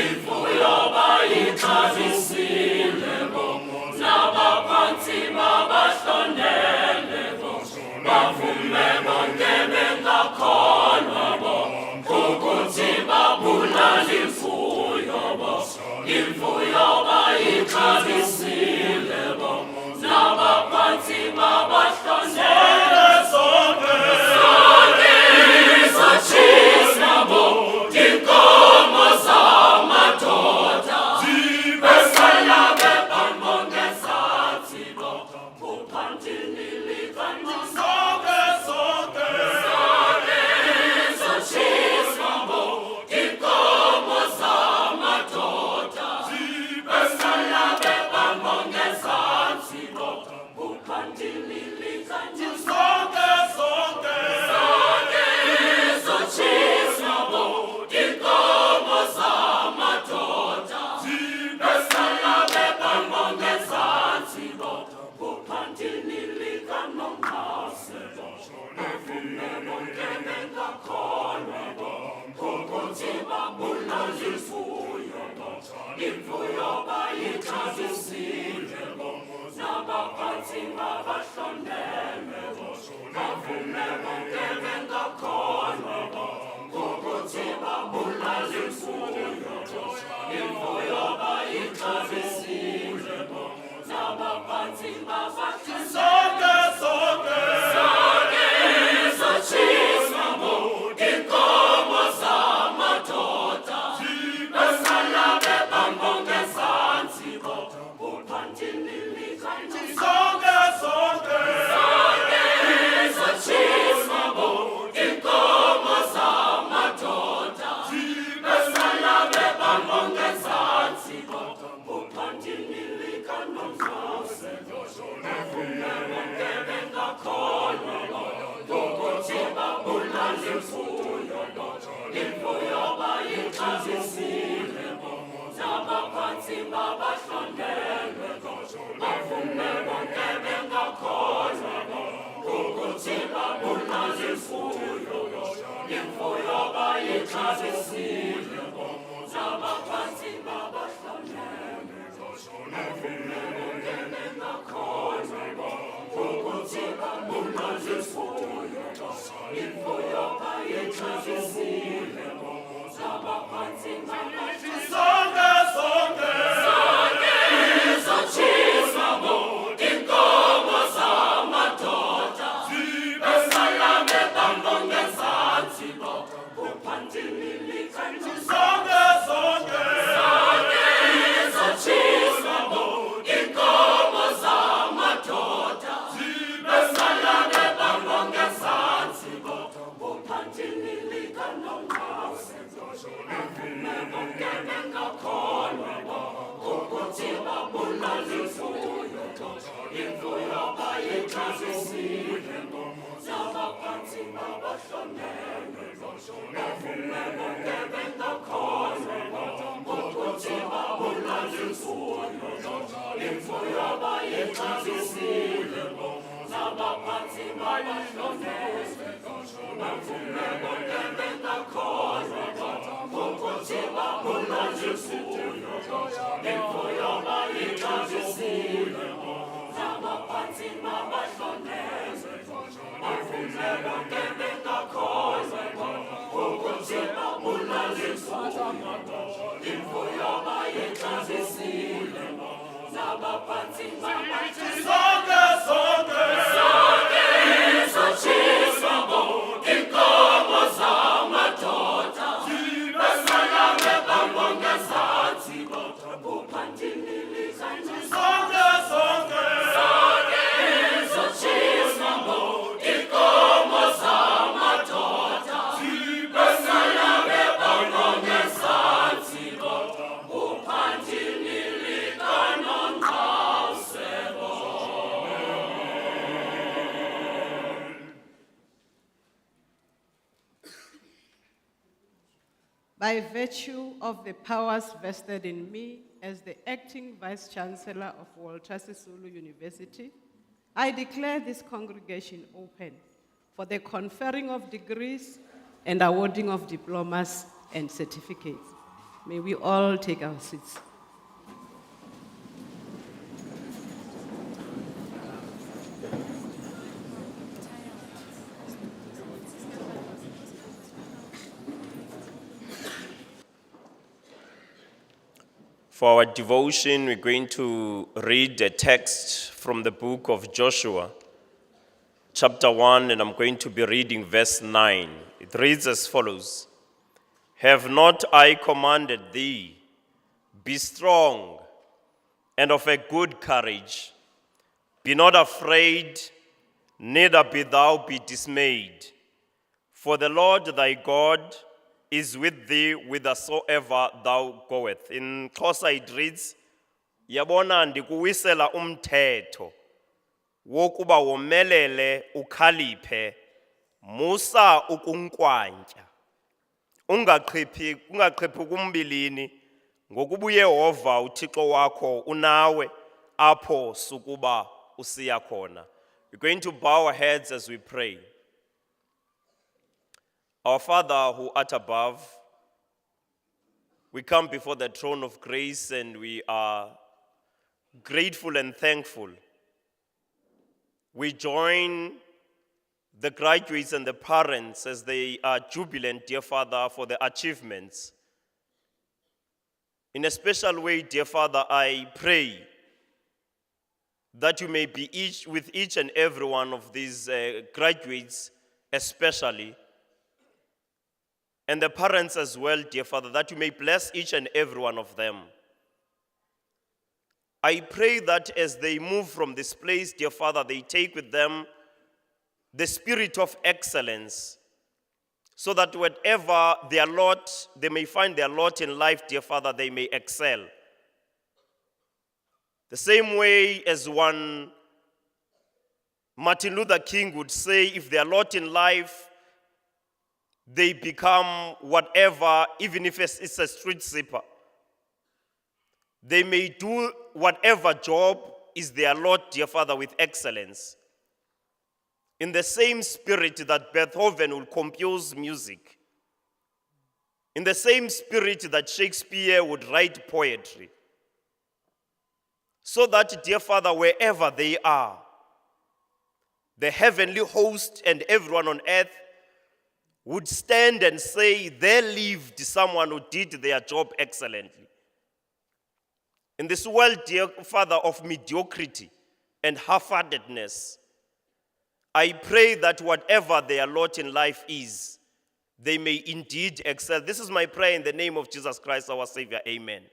imfuyo bayixabisileko, nabaphansi babahloneleko, bavume bonke bengakholwa bo, ukuthi babulala imfuyo bo, imfuyo bayixabisileko, nabaphansi babahloneleko, sonke izotshisa bo, inkomo zamadoda, besala bebambo ngezansi bo, uphantini likanisa, sonke izotshisa bo, inkomo zamadoda, besala bebambo ngezansi bo, uphantini likanisa, sonke izotshisa bo, inkomo zamadoda, besala bebambo ngezansi bo, uphantini likanongqawuse bo, bavume bonke bengakholwa bo, ukuthi babulala imfuyo bo, imfuyo bayixabisile bo, nabaphansi babahlonele bo, bavume bonke bengakholwa bo, ukuthi babulala imfuyo bo, imfuyo bayixabisile bo, nabaphansi babahlonele, sonke izotshisa bo, inkomo zamadoda, besala bebambo ngezansi bo, uphantini likanisa, sonke izotshisa bo, inkomo zamadoda, besala bebambo ngezansi bo, uphantini likanongqawuse bo, bavume bonke bengakholwa bo, ukuthi babulala imfuyo bo, imfuyo bayixabisile bo, nabaphansi babahlonele bo, bavume bonke bengakholwa bo, ukuthi babulala imfuyo bo, imfuyo bayixabisile bo, nabaphansi babahlonele bo, bavume bonke bengakholwa bo, ukuthi babulala imfuyo bo, imfuyo bayixabisile bo, nabaphansi babahlonele, sonke izotshisa bo, inkomo zamadoda, besala bebambo ngezansi bo, uphantini likanisa, sonke izotshisa bo, inkomo zamadoda, besala bebambo ngezansi bo, uphantini likanongqawuse bo, bavume bonke bengakholwa bo, ukuthi babulala imfuyo bo, imfuyo bayixabisile bo, nabaphansi babahlonele bo, bavume bonke bengakholwa bo, ukuthi babulala imfuyo bo, imfuyo bayixabisile bo, nabaphansi babahlonele bo, bavume bonke bengakholwa bo, ukuthi babulala imfuyo bo, imfuyo bayixabisile bo, nabaphansi babahlonele bo, bavume bonke bengakholwa bo, ukuthi babulala imfuyo bo, imfuyo bayixabisile bo, nabaphansi babahlonele, sonke izotshisa bo, inkomo zamadoda, besala bebambo ngezansi bo, uphantini likanisa, sonke izotshisa bo, inkomo zamadoda, besala bebambo ngezansi bo, uphantini likanongqawuse bo. By virtue of the powers vested in me as the acting Vice-Chancellor of Walter Sisulu University, I declare this congregation open for the conferring of degrees and awarding of diplomas and certificates. May we all take our seats. For our devotion, we're going to read a text from the book of Joshua, chapter 1, and I'm going to be reading verse 9. It reads as follows: Have not I commanded thee? Be strong and of a good courage. Be not afraid, neither be thou be dismayed. For the Lord thy God is with thee whithersoever thou goest. In Xhosa it reads, Yabona ndikuwisela umthetho wokuba womelele ukhaliphe, musa ukunkwantya. Ungaqhiphi kumbilini, ngokuba uYehova uThixo wakho unawe apho sukuba usiya khona. We're going to bow our heads as we pray. Our Father who art above, we come before the throne of grace and we are grateful and thankful. We join the graduates and the parents as they are jubilant, dear Father, for the achievements. In a special way, dear Father, I pray that you may be with each and every one of these graduates, especially, and the parents as well, dear Father, that you may bless each and every one of them. I pray that as they move from this place, dear Father, they take with them the spirit of excellence, so that whatever their lot, they may find their lot in life, dear Father, they may excel. The same way as one Martin Luther King would say, if their lot in life, they become whatever, even if it's a street sweeper. They may do whatever job is their lot, dear Father, with excellence. In the same spirit that Beethoven would compose music. In the same spirit that Shakespeare would write poetry. So that, dear Father, wherever they are, the heavenly host and everyone on earth would stand and say, there lived someone who did their job excellently. In this world, dear Father, of mediocrity and half-heartedness, I pray that whatever their lot in life is, they may indeed excel. This is my prayer in the name of Jesus Christ, our Savior. Amen.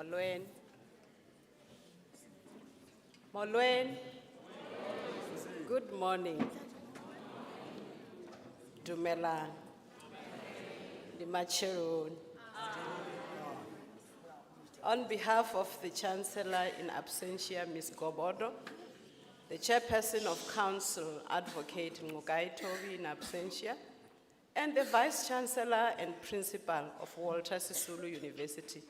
Molweni. Molweni. Good morning. Dumelang. Dimachirun. On behalf of the Chancellor in absentia, Ms. Gobodo, the Chairperson of Council, Advocate Ngugai Tobi in absentia, and the Vice Chancellor and Principal of Walter Sisulu University,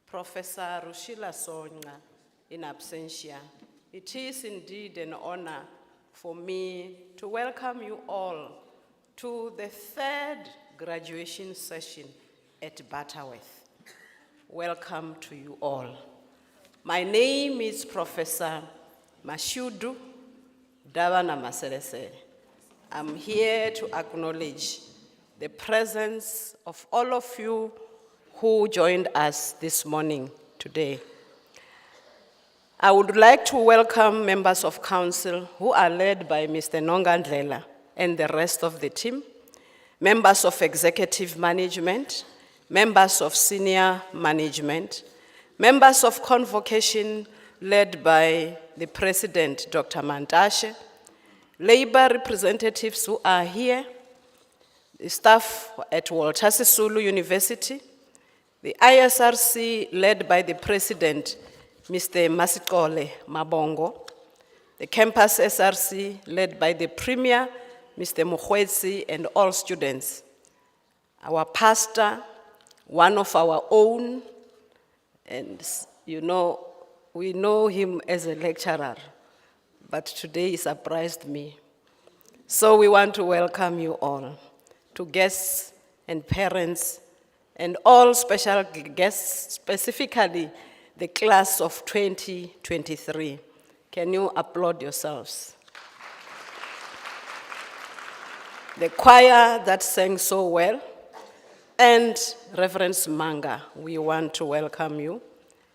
Professor Rushila Songa in absentia. It is indeed an honor for me to welcome you all to the third graduation session at Butterworth. Welcome to you all. My name is Professor Mashudu Davana Maserese. I'm here to acknowledge the presence of all of you who joined us this morning today. I would like to welcome members of council who are led by Mr. Nongandlela and the rest of the team, members of executive management, members of senior management, members of convocation led by the President, Dr. Mantashe, labor representatives who are here, the staff at Walter Sisulu University, the ISRC led by the president, Mr. Masikole Mabongo, the campus SRC led by the premier, Mr. Mukhwetsi, and all students, our pastor, one of our own, and you know, we know him as a lecturer, but today he surprised me. So we want to welcome you all, to guests and parents, and all special guests, specifically the class of 2023. Can you applaud yourselves? The choir that sang so well, and Reverend Manga, we want to welcome you.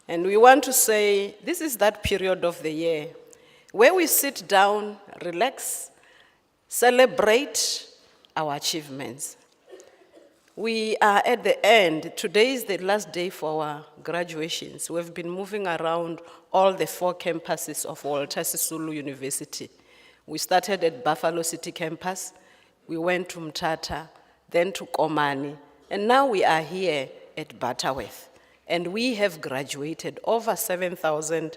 And we want to say, this is that period of the year where we sit down, relax, celebrate our achievements. We are at the end. Today is the last day for our graduations. We've been moving around all the 4 campuses of Walter Sisulu University. We started at Buffalo City campus, we went to Mthatha, then to Komani, and now we are here at Butterworth. And we have graduated over 7,000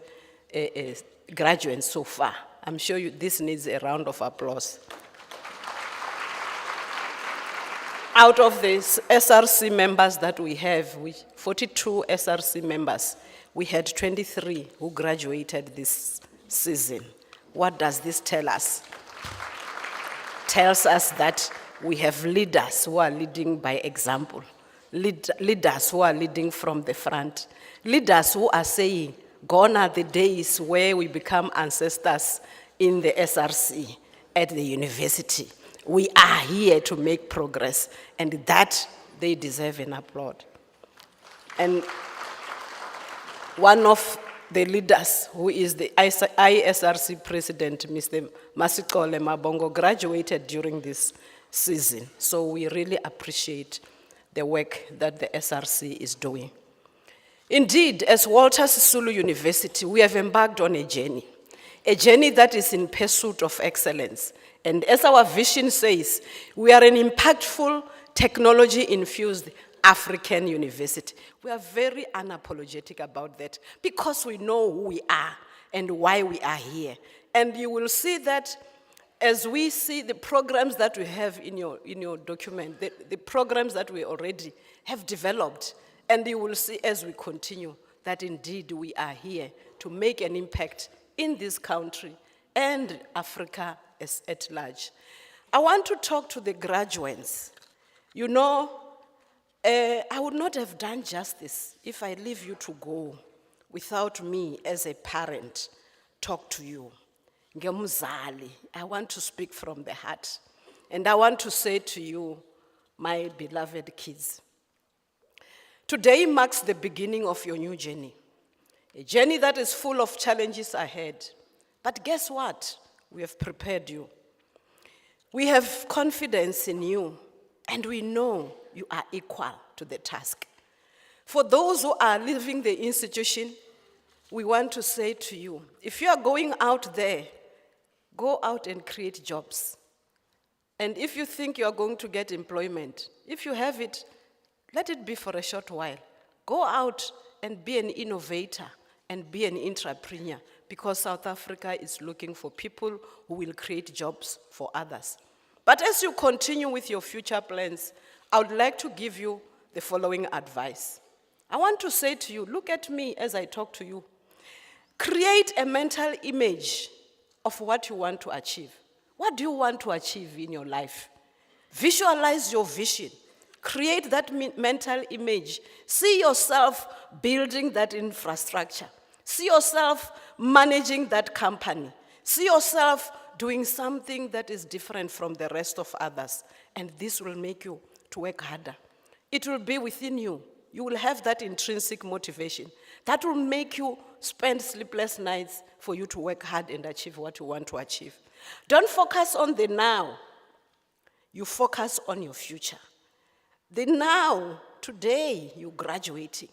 graduates so far. I'm sure this needs a round of applause. Out of the SRC members that we have, 42 SRC members, we had 23 who graduated this season. What does this tell us? Tells us that we have leaders who are leading by example, leaders who are leading from the front, leaders who are saying, gone are the days where we become ancestors in the SRC at the university. We are here to make progress, and that they deserve an applaud. And one of the leaders, who is the ISRC president, Mr. Masikole Mabongo, graduated during this season. So we really appreciate the work that the SRC is doing. Indeed, as Walter Sisulu University, we have embarked on a journey that is in pursuit of excellence. And as our vision says, we are an impactful, technology-infused African university. We are very unapologetic about that because we know who we are and why we are here. And you will see that as we see the programs that we have in your document, the programs that we already have developed, and you will see as we continue that indeed we are here to make an impact in this country and Africa at large. I want to talk to the graduates. You know, I would not have done justice if I leave you to go without me as a parent talk to you. Ngemzali, I want to speak from the heart. And I want to say to you, my beloved kids, today marks the beginning of your new journey, a journey that is full of challenges ahead. But guess what? We have prepared you. We have confidence in you, and we know you are equal to the task. For those who are leaving the institution, we want to say to you, if you are going out there, go out and create jobs. And if you think you are going to get employment, if you have it, let it be for a short while. Go out and be an innovator and be an entrepreneur, because South Africa is looking for people who will create jobs for others. But as you continue with your future plans, I would like to give you the following advice. I want to say to you, look at me as I talk to you. Create a mental image of what you want to achieve. What do you want to achieve in your life? Visualize your vision. Create that mental image. See yourself building that infrastructure. See yourself managing that company. See yourself doing something that is different from the rest of others. And this will make you to work harder. It will be within you. You will have that intrinsic motivation. That will make you spend sleepless nights for you to work hard and achieve what you want to achieve. Don't focus on the now. You focus on your future. The now, today, you're graduating.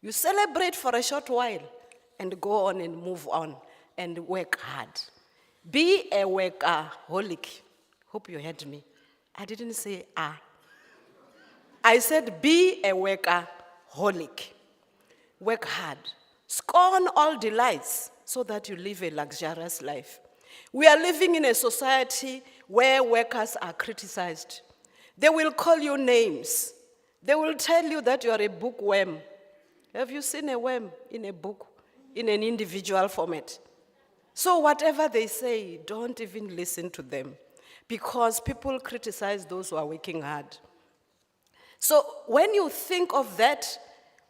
You celebrate for a short while and go on and move on and work hard. Be a workaholic. Hope you heard me. I didn't say ah. I said be a workaholic. Work hard. Scorn all delights so that you live a luxurious life. We are living in a society where workers are criticized. They will call you names. They will tell you that you are a bookworm. Have you seen a worm in a book, in an individual format? So whatever they say, don't even listen to them, because people criticize those who are working hard. So when you think of that,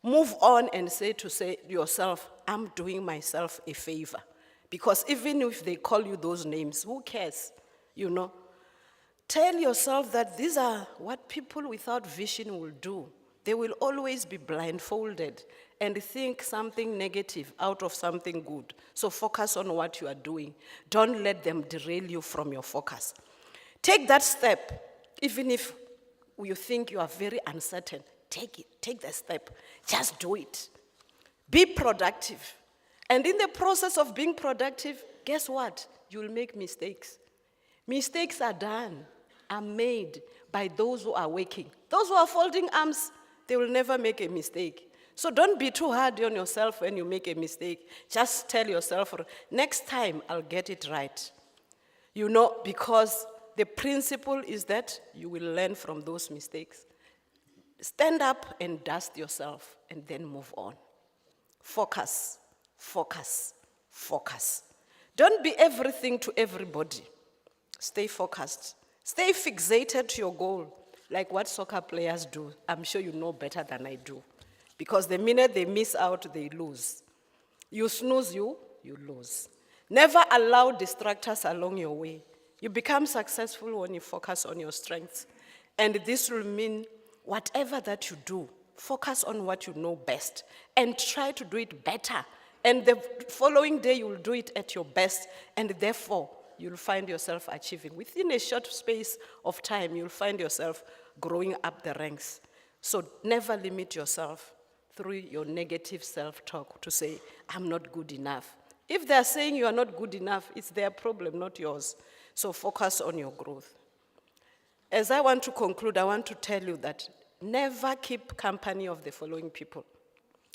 move on and say to yourself, I'm doing myself a favor. Because even if they call you those names, who cares? You know? Tell yourself that these are what people without vision will do. They will always be blindfolded and think something negative out of something good. So focus on what you are doing. Don't let them derail you from your focus. Take that step, even if you think you are very uncertain. Take it, take the step. Just do it. Be productive. And in the process of being productive, guess what? You'll make mistakes. Mistakes are done, are made by those who are working. Those who are folding arms, they will never make a mistake. So don't be too hard on yourself when you make a mistake. Just tell yourself, next time I'll get it right. You know, because the principle is that you will learn from those mistakes. Stand up and dust yourself and then move on. Focus, focus, focus. Don't be everything to everybody. Stay focused. Stay fixated to your goal, like what soccer players do. I'm sure you know better than I do. Because the minute they miss out, they lose. You snooze, you lose. Never allow distractors along your way. You become successful when you focus on your strengths. And this will mean whatever that you do, focus on what you know best and try to do it better. And the following day, you will do it at your best, and therefore, you'll find yourself achieving. Within a short space of time, you'll find yourself growing up the ranks. So never limit yourself through your negative self-talk to say, I'm not good enough. If they're saying you are not good enough, it's their problem, not yours. So focus on your growth. As I want to conclude, I want to tell you that never keep company of the following people.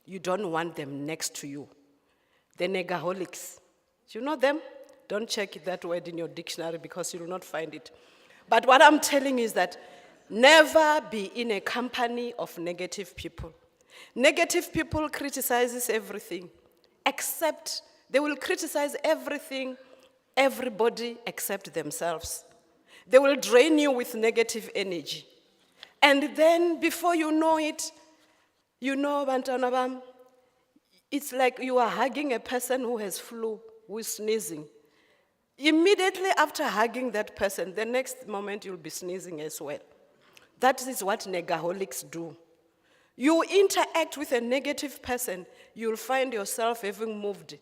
You don't want them next to you. The negaholics. You know them? Don't check that word in your dictionary because you will not find it. But what I'm telling you is that never be in a company of negative people. Negative people criticizes everything, except they will criticize everything, everybody except themselves. They will drain you with negative energy. And then before you know it, you know, Bantanabam, it's like you are hugging a person who has flu, who is sneezing. Immediately after hugging that person, the next moment you'll be sneezing as well. That is what negaholics do. You interact with a negative person, you'll find yourself having moved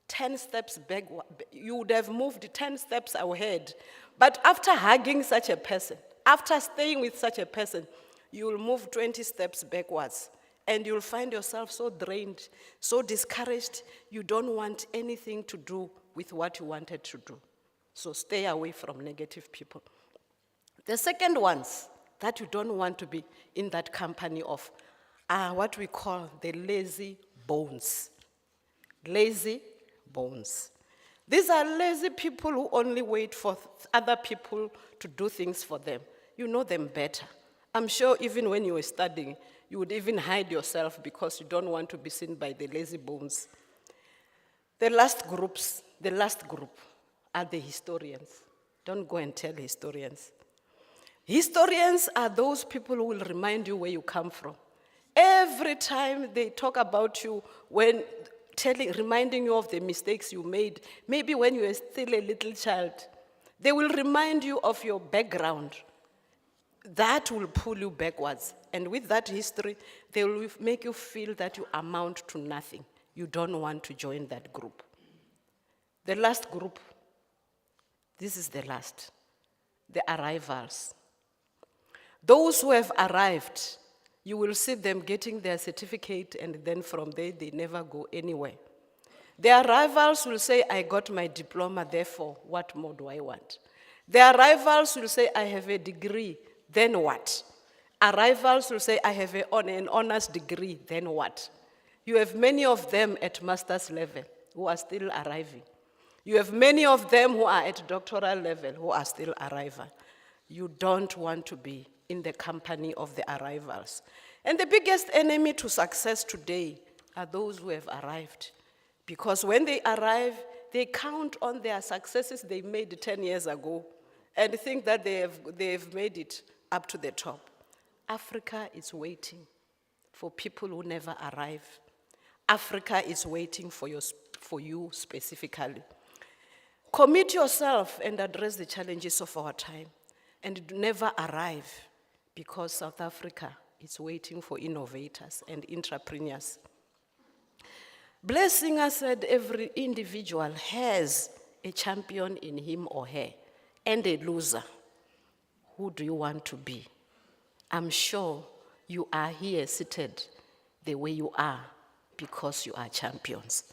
10 steps back. You would have moved 10 steps ahead. But after hugging such a person, after staying with such a person, you'll move 20 steps backwards. And you'll find yourself so drained, so discouraged, you don't want anything to do with what you wanted to do. So stay away from negative people. The second ones that you don't want to be in that company of are what we call the lazy bones. Lazy bones. These are lazy people who only wait for other people to do things for them. You know them better. I'm sure even when you were studying, you would even hide yourself because you don't want to be seen by the lazy bones. The last group are the historians. Don't go and tell historians. Historians are those people who will remind you where you come from. Every time they talk about you, when reminding you of the mistakes you made, maybe when you were still a little child, they will remind you of your background. That will pull you backwards. And with that history, they will make you feel that you amount to nothing. You don't want to join that group. The last group, this is the last, the arrivals. Those who have arrived, you will see them getting their certificate, and then from there, they never go anywhere. The arrivals will say, I got my diploma, therefore, what more do I want? Their rivals will say, I have a degree, then what? Our rivals will say, I have an honors degree, then what? You have many of them at master's level who are still arriving. You have many of them who are at doctoral level who are still arriving. You don't want to be in the company of the arrivals. And the biggest enemy to success today are those who have arrived. Because when they arrive, they count on their successes they made 10 years ago and think that they have made it up to the top. Africa is waiting for people who never arrive. Africa is waiting for you specifically. Commit yourself and address the challenges of our time and never arrive, because South Africa is waiting for innovators and entrepreneurs. Blessinger said every individual has a champion in him or her and a loser. Who do you want to be? I'm sure you are here seated the way you are because you are champions.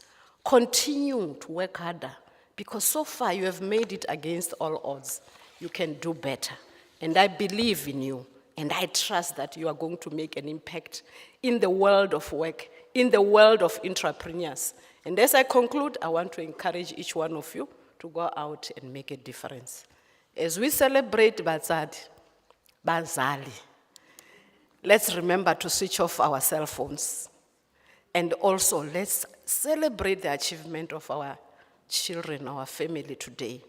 Continue to work harder, because so far you have made it against all odds. You can do better. And I believe in you, and I trust that you are going to make an impact in the world of work, in the world of entrepreneurs. And as I conclude, I want to encourage each one of you to go out and make a difference. As we celebrate Bazali, let's remember to switch off our cell phones. And also, let's celebrate the achievement of our children, our family today.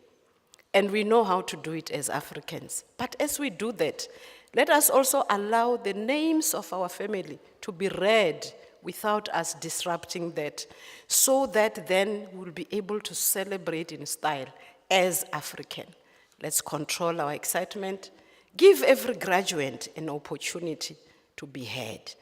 And we know how to do it as Africans. But as we do that, let us also allow the names of our family to be read without us disrupting that, so that then we'll be able to celebrate in style as African. Let's control our excitement. Give every graduate an opportunity to be heard.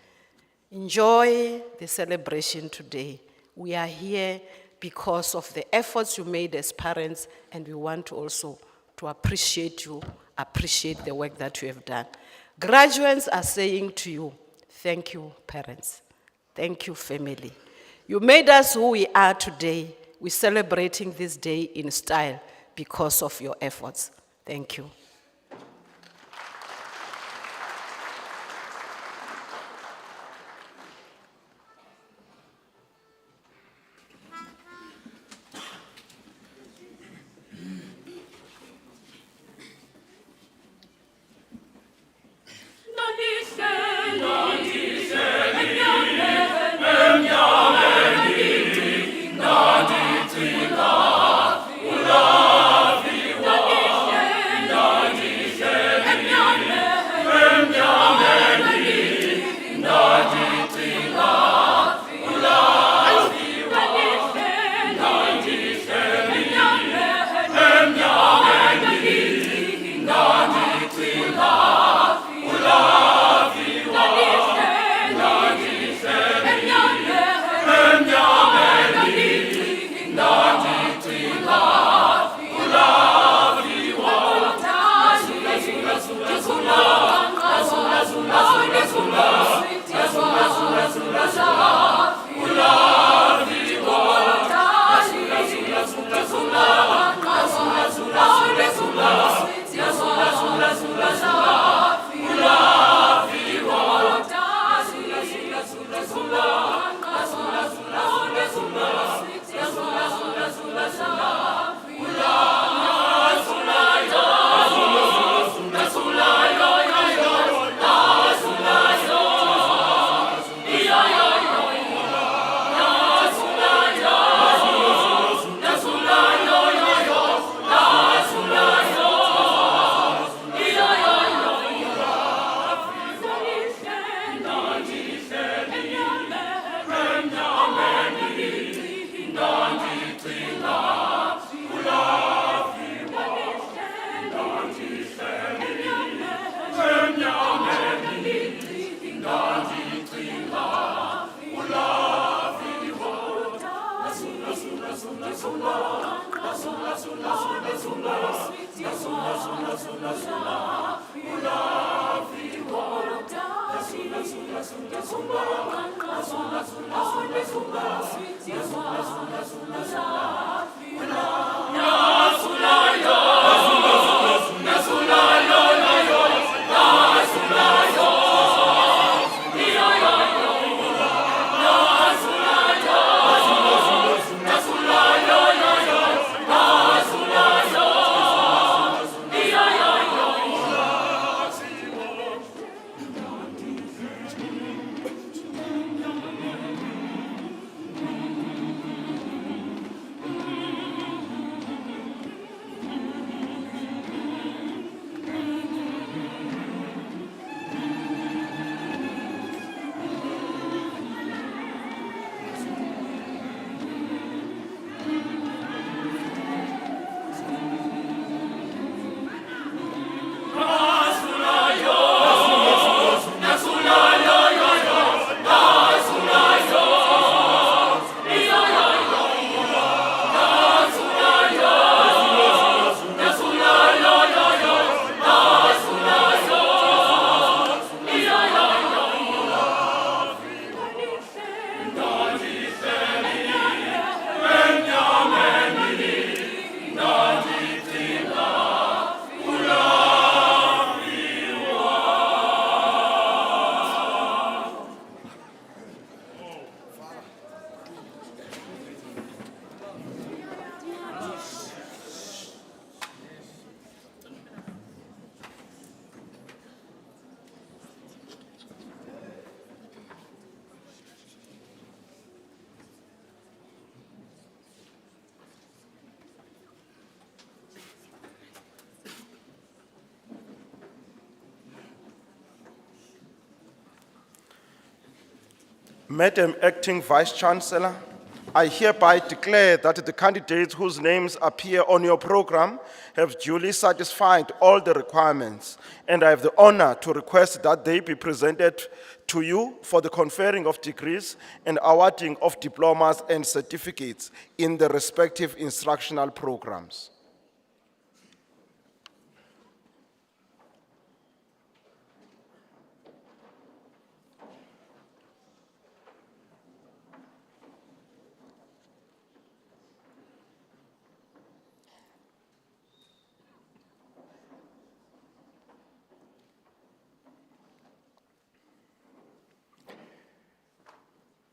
Enjoy the celebration today. We are here because of the efforts you made as parents, and we want to also to appreciate you, appreciate the work that you have done. Graduates are saying to you, thank you, parents. Thank you, family. You made us who we are today. We're celebrating this day in style because of your efforts. Thank you. Madam Acting Vice-Chancellor, I hereby declare that the candidates whose names appear on your program have duly satisfied all the requirements, and I have the honor to request that they be presented to you for the conferring of degrees and awarding of diplomas and certificates in the respective instructional programs.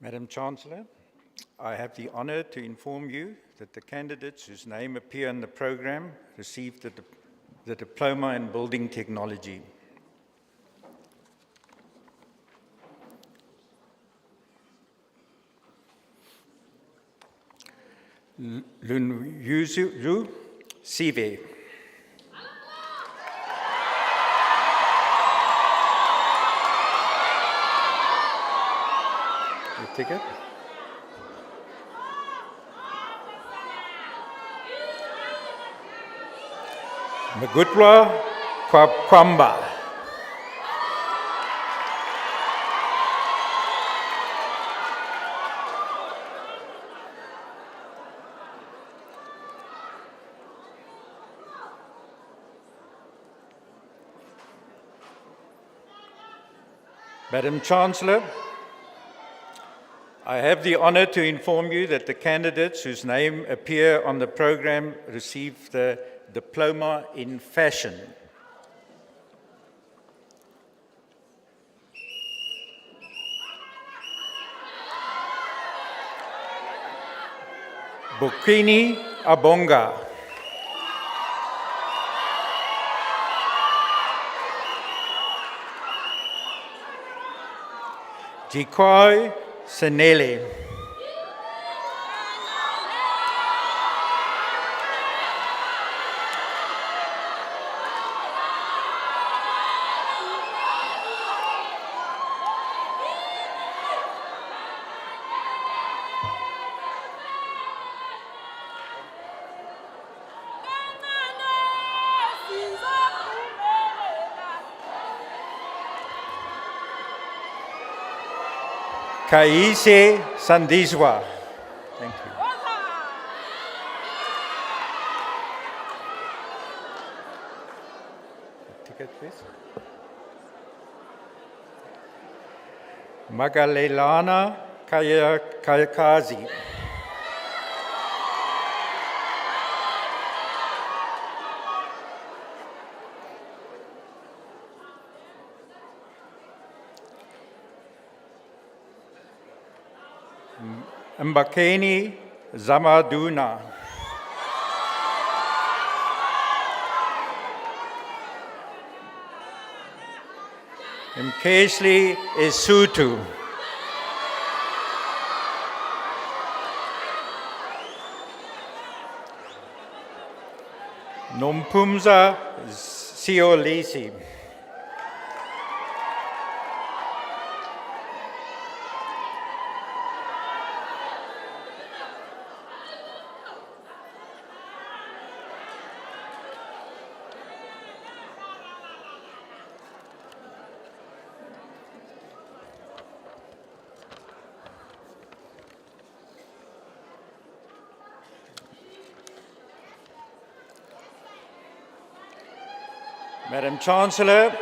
Madam Chancellor, I have the honor to inform you that the candidates whose name appear in the program received the diploma in building technology. Lunyuzu Sive. Your ticket? Magutwa Kwamba. Madam Chancellor, I have the honor to inform you that the candidates whose name appear on the program received the diploma in fashion. Bukini Abonga. Jikwai Senele. Kaise Sandizwa. Thank you. Ticket, please. Magalelana Kayakazi. Mbakeni Zamaduna. Mkesli Esutu. Nompumza Siolisi. Madam Chancellor,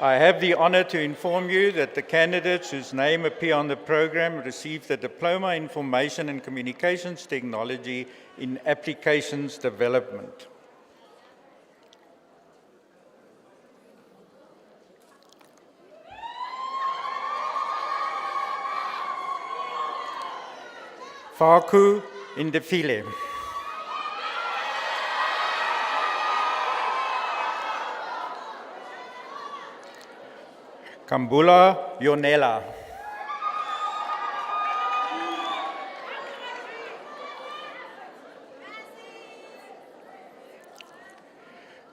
I have the honor to inform you that the candidates whose name appear on the program received the Diploma in Information and Communications Technology in Applications Development. Faku Indefile. Kambula Yonela.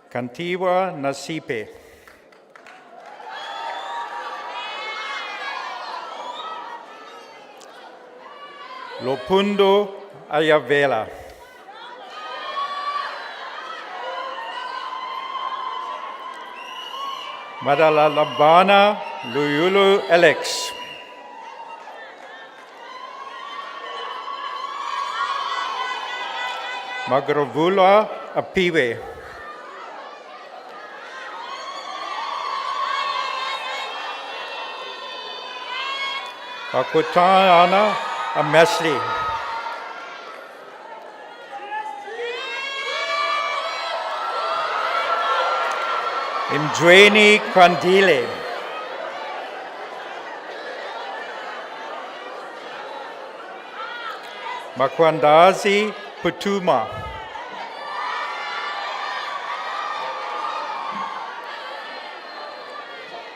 Kantiwa Nasipe. Lopundo Ayavela. Madalalabana Luyulu Alex. Magravula Apiwe. Akutana Amesli. Imdweni Kwandile. Makwandazi Putuma.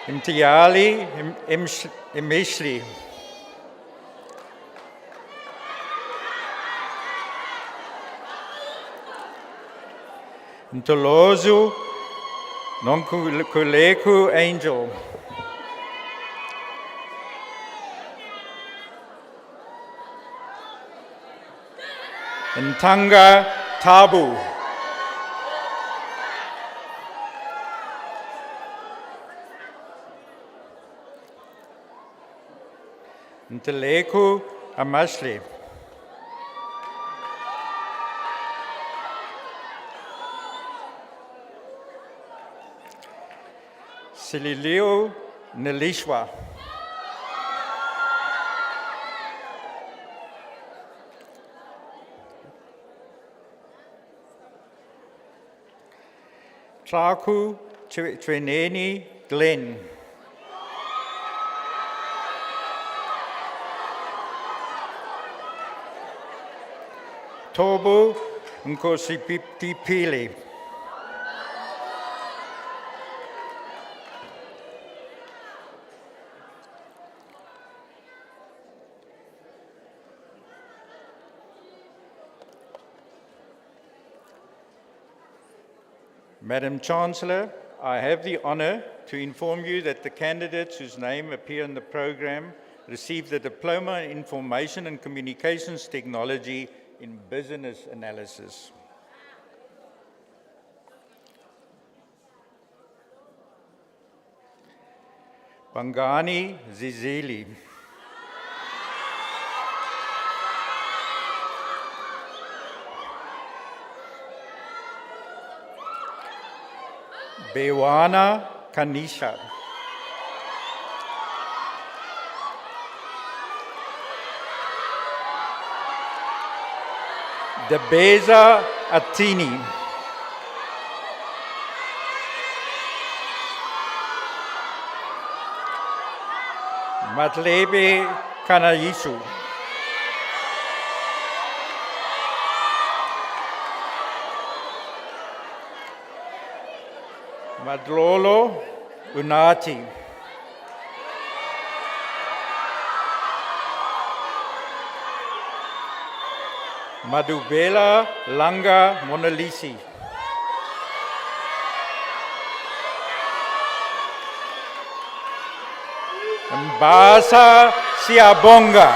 Imtiali Imishli. Ntolozu Nonkuleku Angel. Ntanga Tabu. Nteleku Amashli. Sililio Nilishwa. Traku Tweneni Glen. Tobu Nkosipipili. Madam Chancellor, I have the honor to inform you that the candidates whose name appear in the program received the Diploma in Information and Communications Technology in Business Analysis. Bangani Zizili. Bewana Kanisha. Debeza Atini. Matlebe Kanayisu. Madlolo Unati. Madubela Langa Monalisi. Mbasa Siabonga.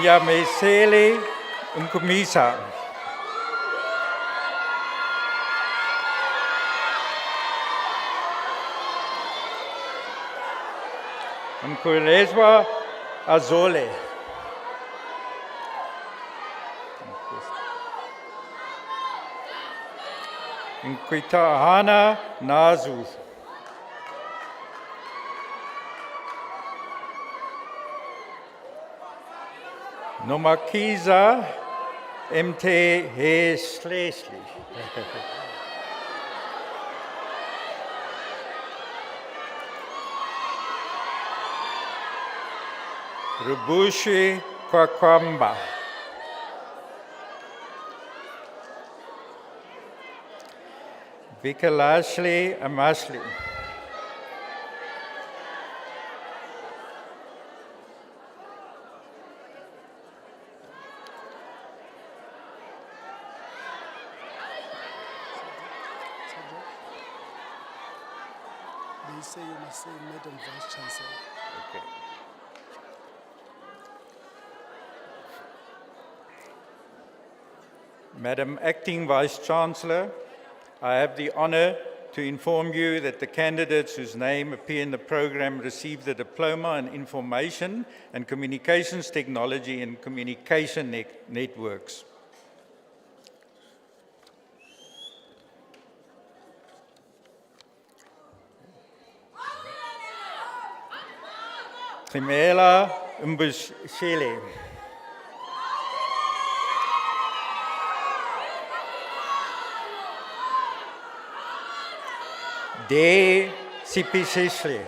Nyamesele Nkumisa. Nkuleswa Azole. Nkwitahana Nazu. Nomakiza MT Heslesli. Rubushi Kwakwamba. Vikalashli Amashli. you say you must say Madam Vice Chancellor. Okay. Madam Acting Vice Chancellor, I have the honor to inform you that the candidates whose name appear in the program receive the Diploma in Information and Communications Technology and Communication Networks. Kimela Mbushele. De Sipishishle.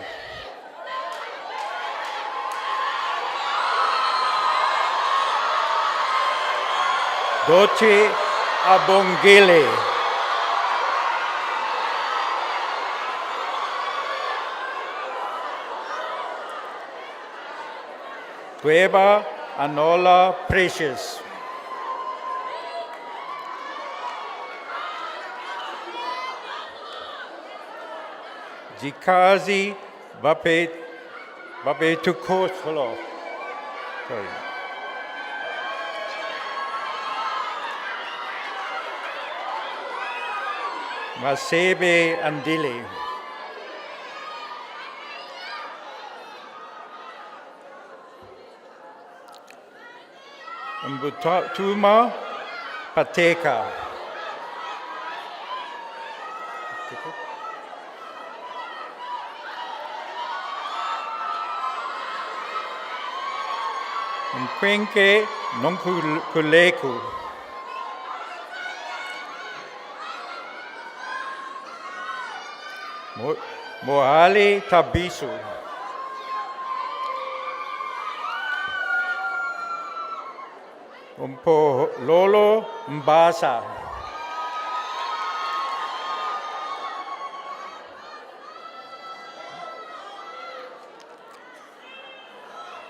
Doche Abongele. Gweba Anola Precious. Jikazi Bape Tukosolo. Sorry. Masebe Andile. Mbutuma Pateka. Mkwenke Nonkuleku. Mohali Tabisu. Umpo Lolo Mbasa.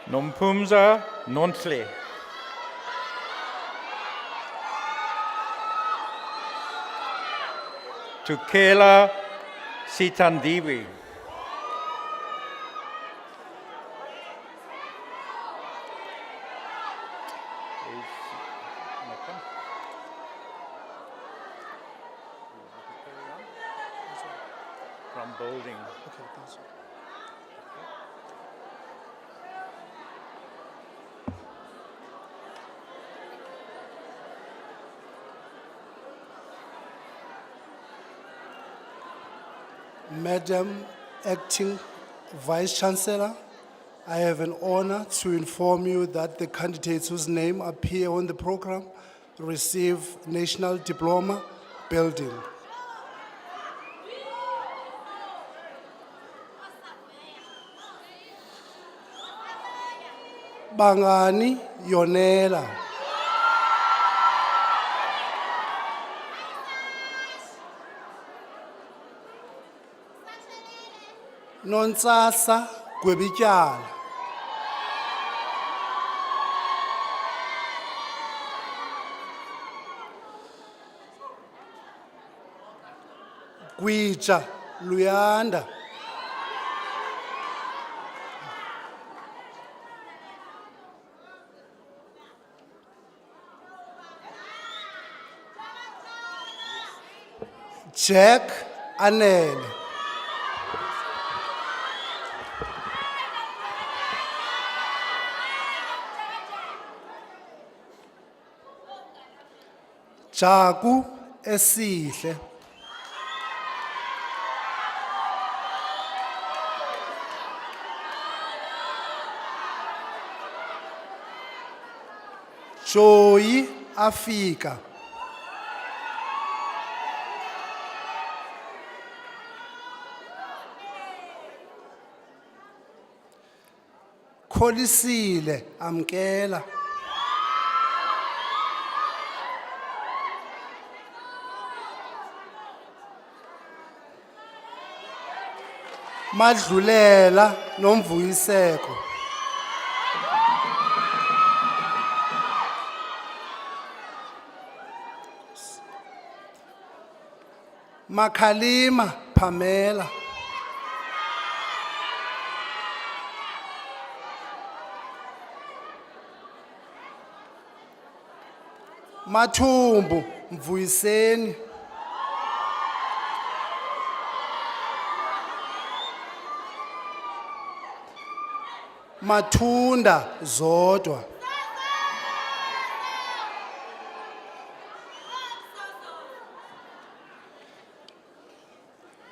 Nompumza Nonsle. Tukela Sitandiwi. From building. Okay, thanks. Madam Acting Vice Chancellor, I have an honor to inform you that the candidates whose name appear on the program receive National Diploma Building. Bangani Yonela. Nonsasa Gwebityala. Gwija Luyanda. Jack Anele. Jaku Esihle. Joy Afika. Kholisile Amkela. Madlulela Nomvuyiseko. Makalima Pamela. Mathumbu Mvuyiseni. Mathunda Zodwa.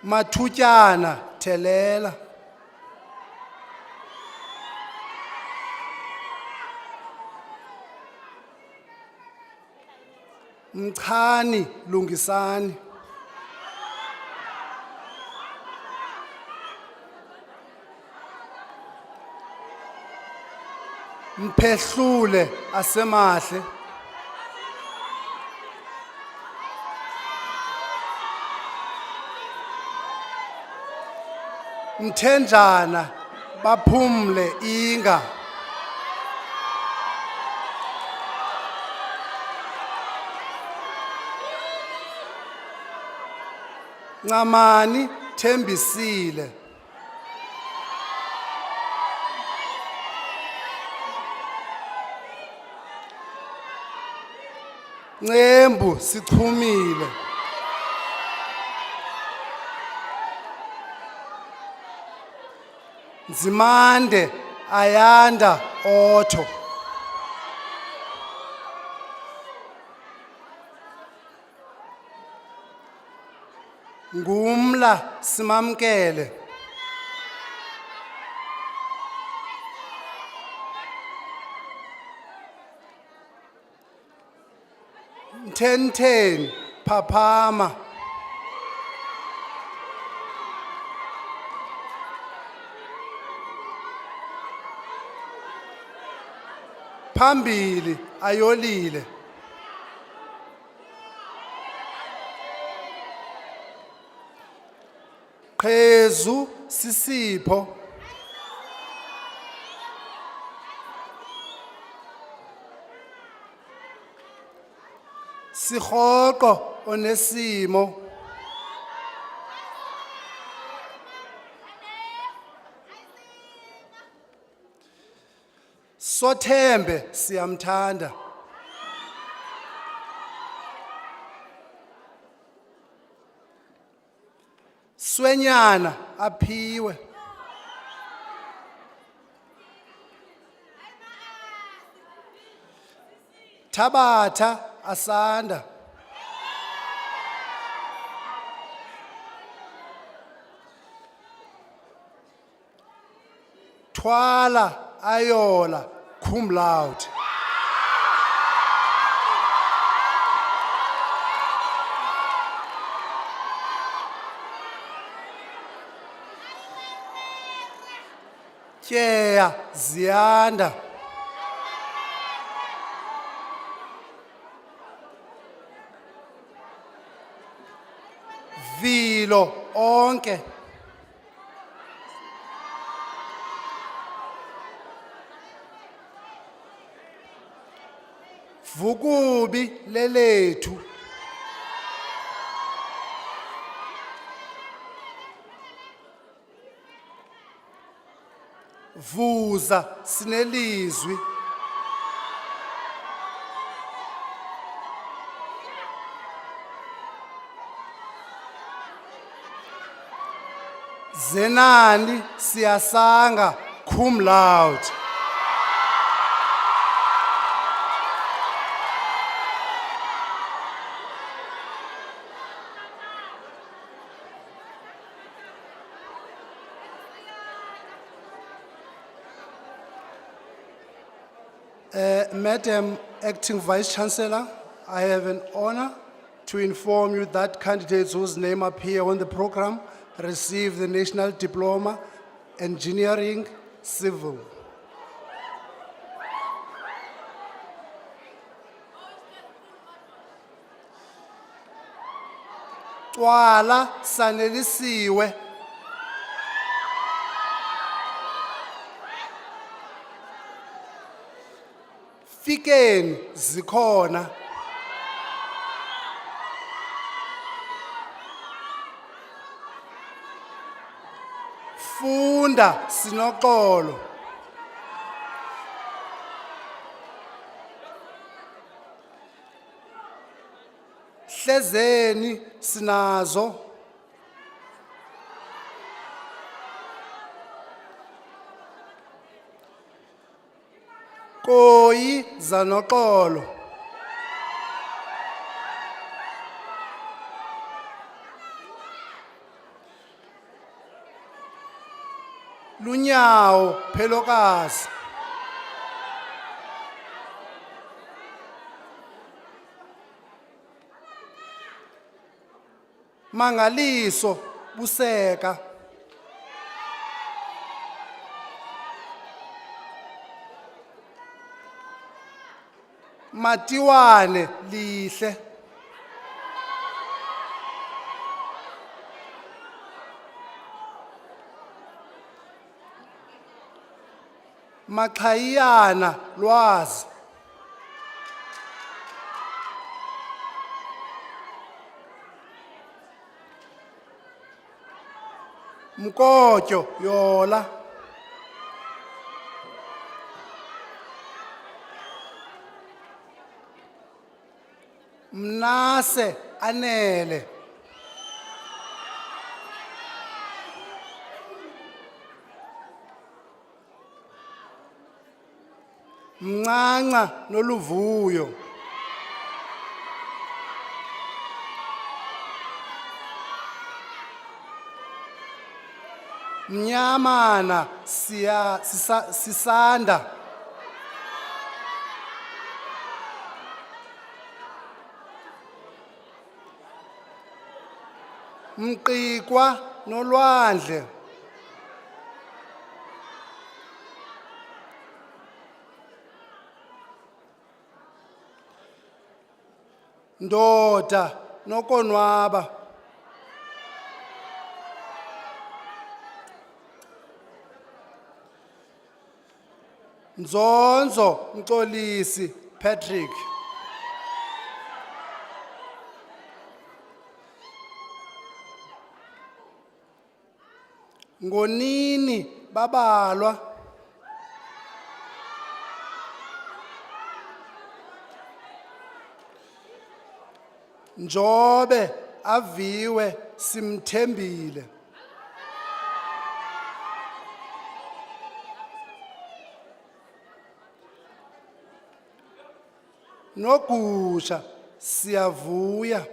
Mathutyana Thelela. Mchani Lungisani. Mphehlule Asemahle. Mthenjana Baphumle Inga. Ncamani Thembisile. Ncembu Sichumile. Nzimande Ayanda Otto. Ngumla Simamkele. Mthenten Phaphama. Phambili Ayolile. Qhezu Sisipho. Sirhoqo Onesimo. Sothembe Siyamthanda. Swenyana Aphiwe. Thabatha Asanda. Twala Ayola cum laude. Tyeya Ziyanda. Vilo onke. Vukubi lelethu. Vuza Sinelizwi. Zenani Siyasanga cum laude. Madam Acting Vice Chancellor, I have an honor to inform you that candidates whose name appear on the program receive the National Diploma, Engineering, Civil. Twala Sanelisiwe. Fikeni Zikhona. Funda Sinoxolo. hlezeni sinazo. Koyi zanoxolo. Lunyawo phelokazi. Mangaliso buseka. Matiwane lihle. Machayana lwazi. Mkotyo yola. Mnase anele. Mncanca noluvuyo. Mnyamana sisanda. Mqikwa nolwandle. Ndoda nokonwaba. Nzonzo Mxolisi Patrick. Ngonini babalwa. Njobe aviwe simthembile. Nogusha siyavuya.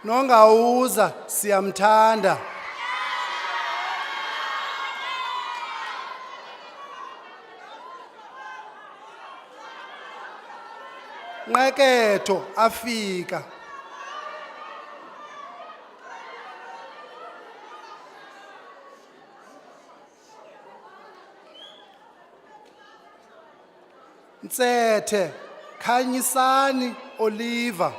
Nongawuza siyamthanda. Nqeketho afika. Nsethe Khanyisani Oliver.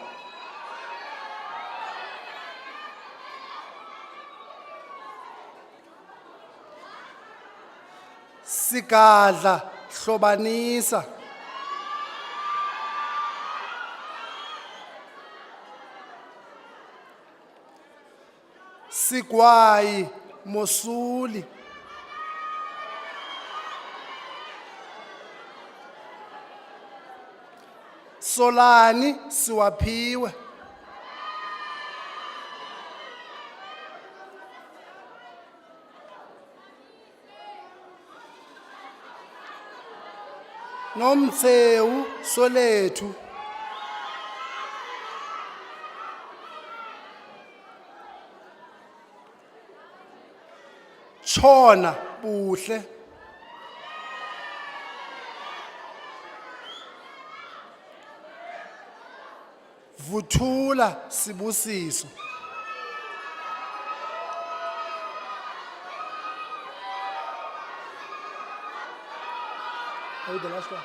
Sigadla Hlobanisa. Sigwayi Mosuli. Solani siwaphiwe. Nomtsewu Solethu. Chona buhle. Vuthula Sibusiso. Oh, the last one.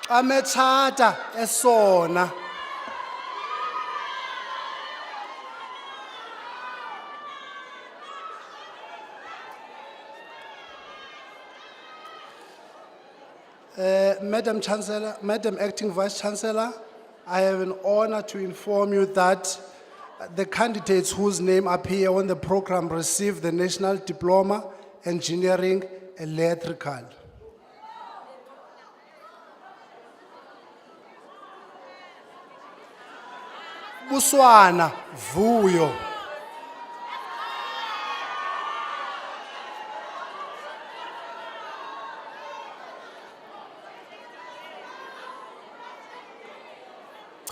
Amechata esona. Madam Chancellor, Madam Acting Vice Chancellor, I have an honor to inform you that the candidates whose name appear on the program receive the National Diploma, Engineering, Electrical. Buswana, Vuyo.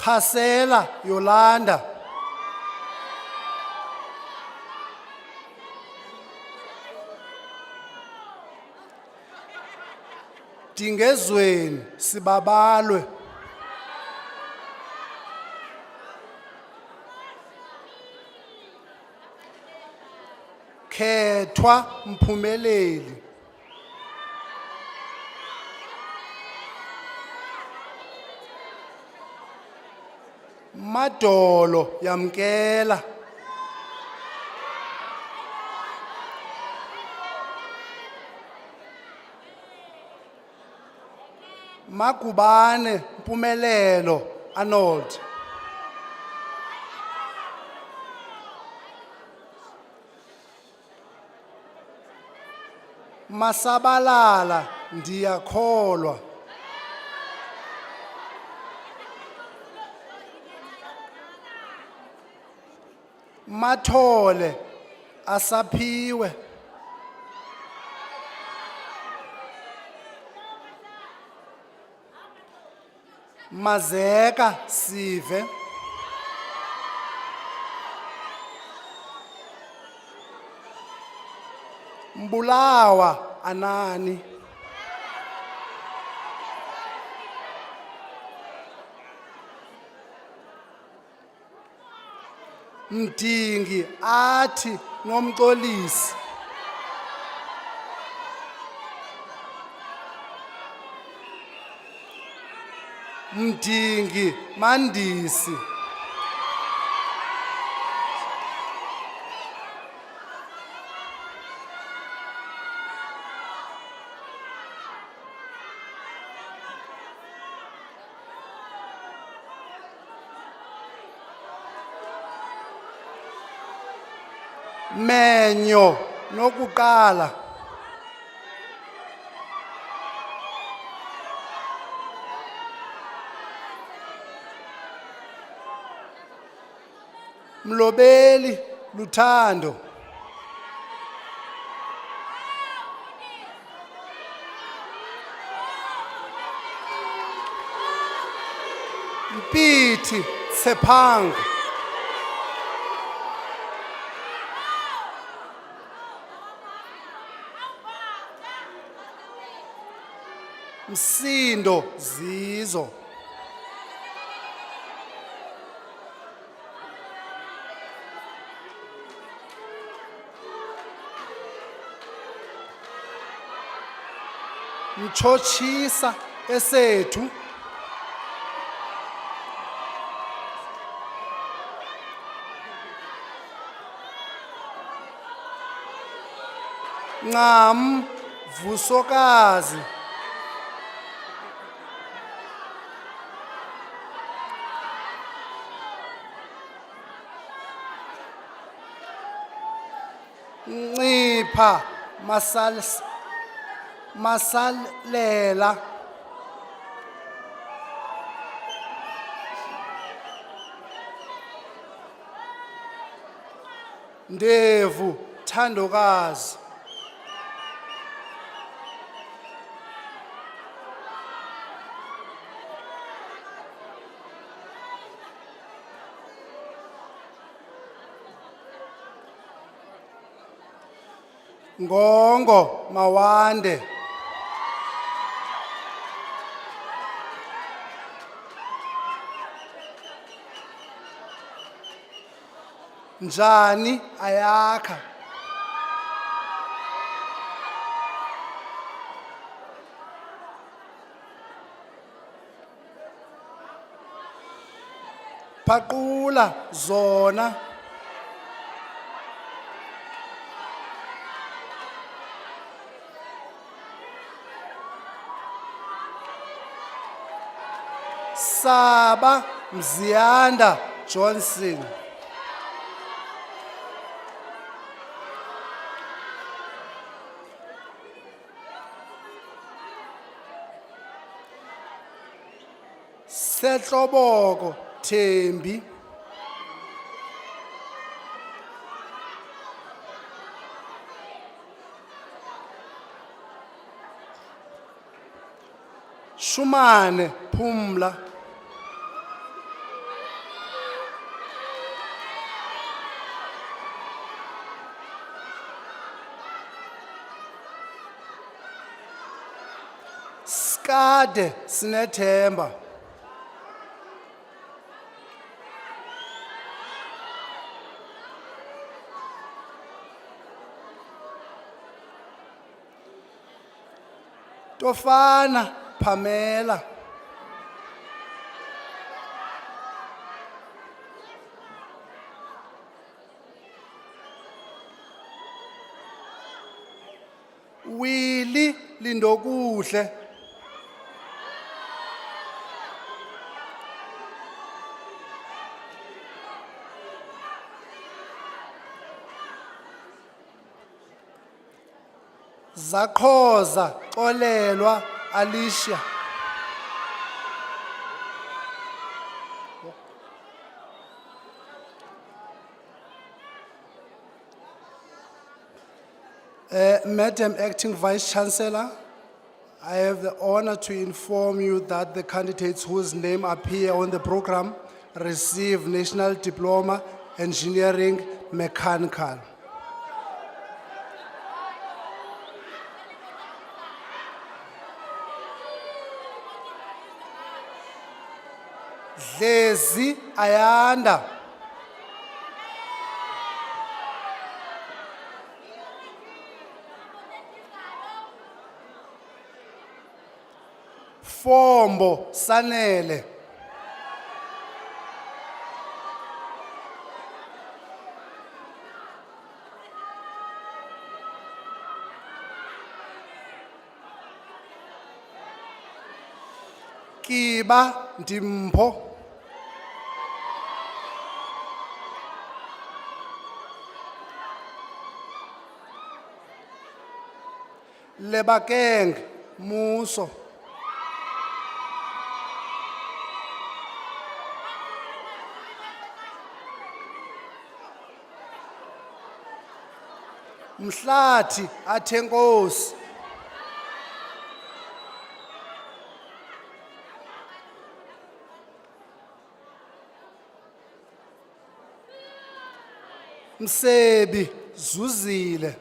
Chasela, Yolanda. Dingezweni, Sibabalwe. Khethwa Mphumeleli. Madolo Yamkela. Magubane Mpumelelo Arnold. Masabalala Ndiyakholwa. Mathole Asaphiwe. Mazeka Sive. Mbulawa Anani. Mdingi athi nomxolisi. Mdingi Mandisi. Menyo Nokuqala. Mlobeli Luthando. Mpiti Tsepang. Msindo Zizo. Mchochisa Esethu. Ngam Vusokazi. Ncipha Masalela. Ndevu Thandokazi. Ngongo Mawande. Njani Ayakha. Phaqula Zona. Saba Mzianda Johnson. Setloboko Thembi. Shumane Pumla. Skade Sinethemba. Tofana Pamela. Willy Lindokuhle. Zakhoza Xolelwa Alicia. Madam Acting Vice Chancellor, I have the honor to inform you that the candidates whose name appear on the program receive National Diploma Engineering Mechanical. Dlezi Ayanda. Fombo Sanele. Kiba Dimpho. Lebakeng Muso. Mhlati Athenkosi. Msebi Zuzile.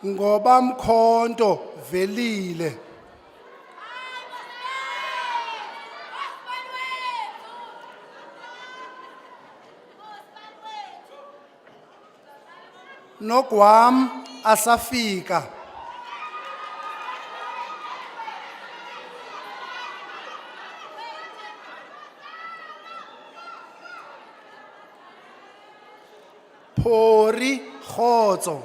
Ngoba Mkhonto Velile. Nogwam Asafika. Phori Khotso.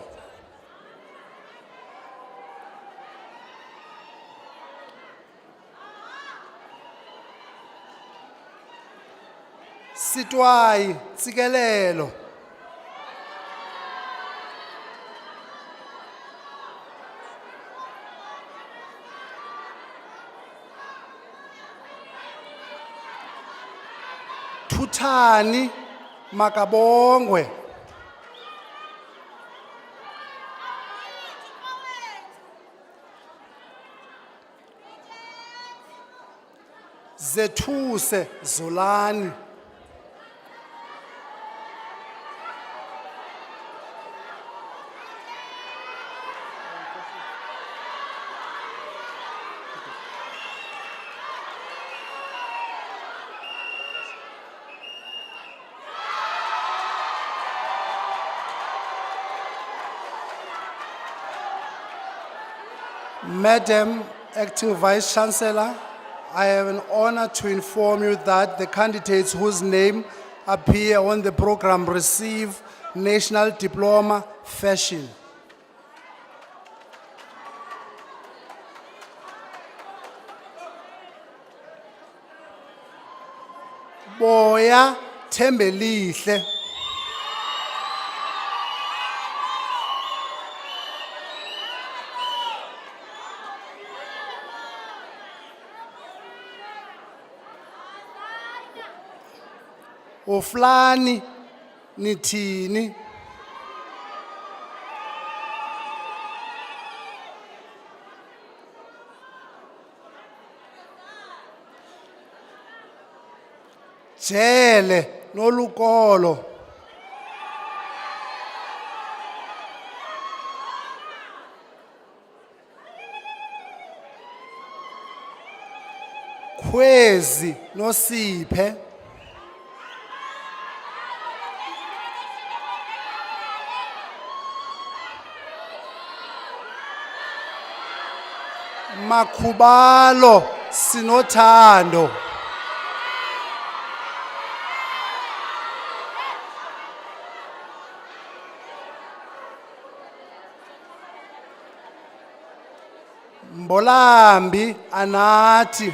Sitwai Tsikelelo. Thuthani Makabongwe. Zethuse Zolani. Madam Acting Vice Chancellor, I have an honor to inform you that the candidates whose name appear on the program receive National Diploma Fashion. Boya Thembelihle. Uflani nithini? Jele nolukolo. Khwezi nosiphe. Makhubalo sinothando. Mbolambi anathi.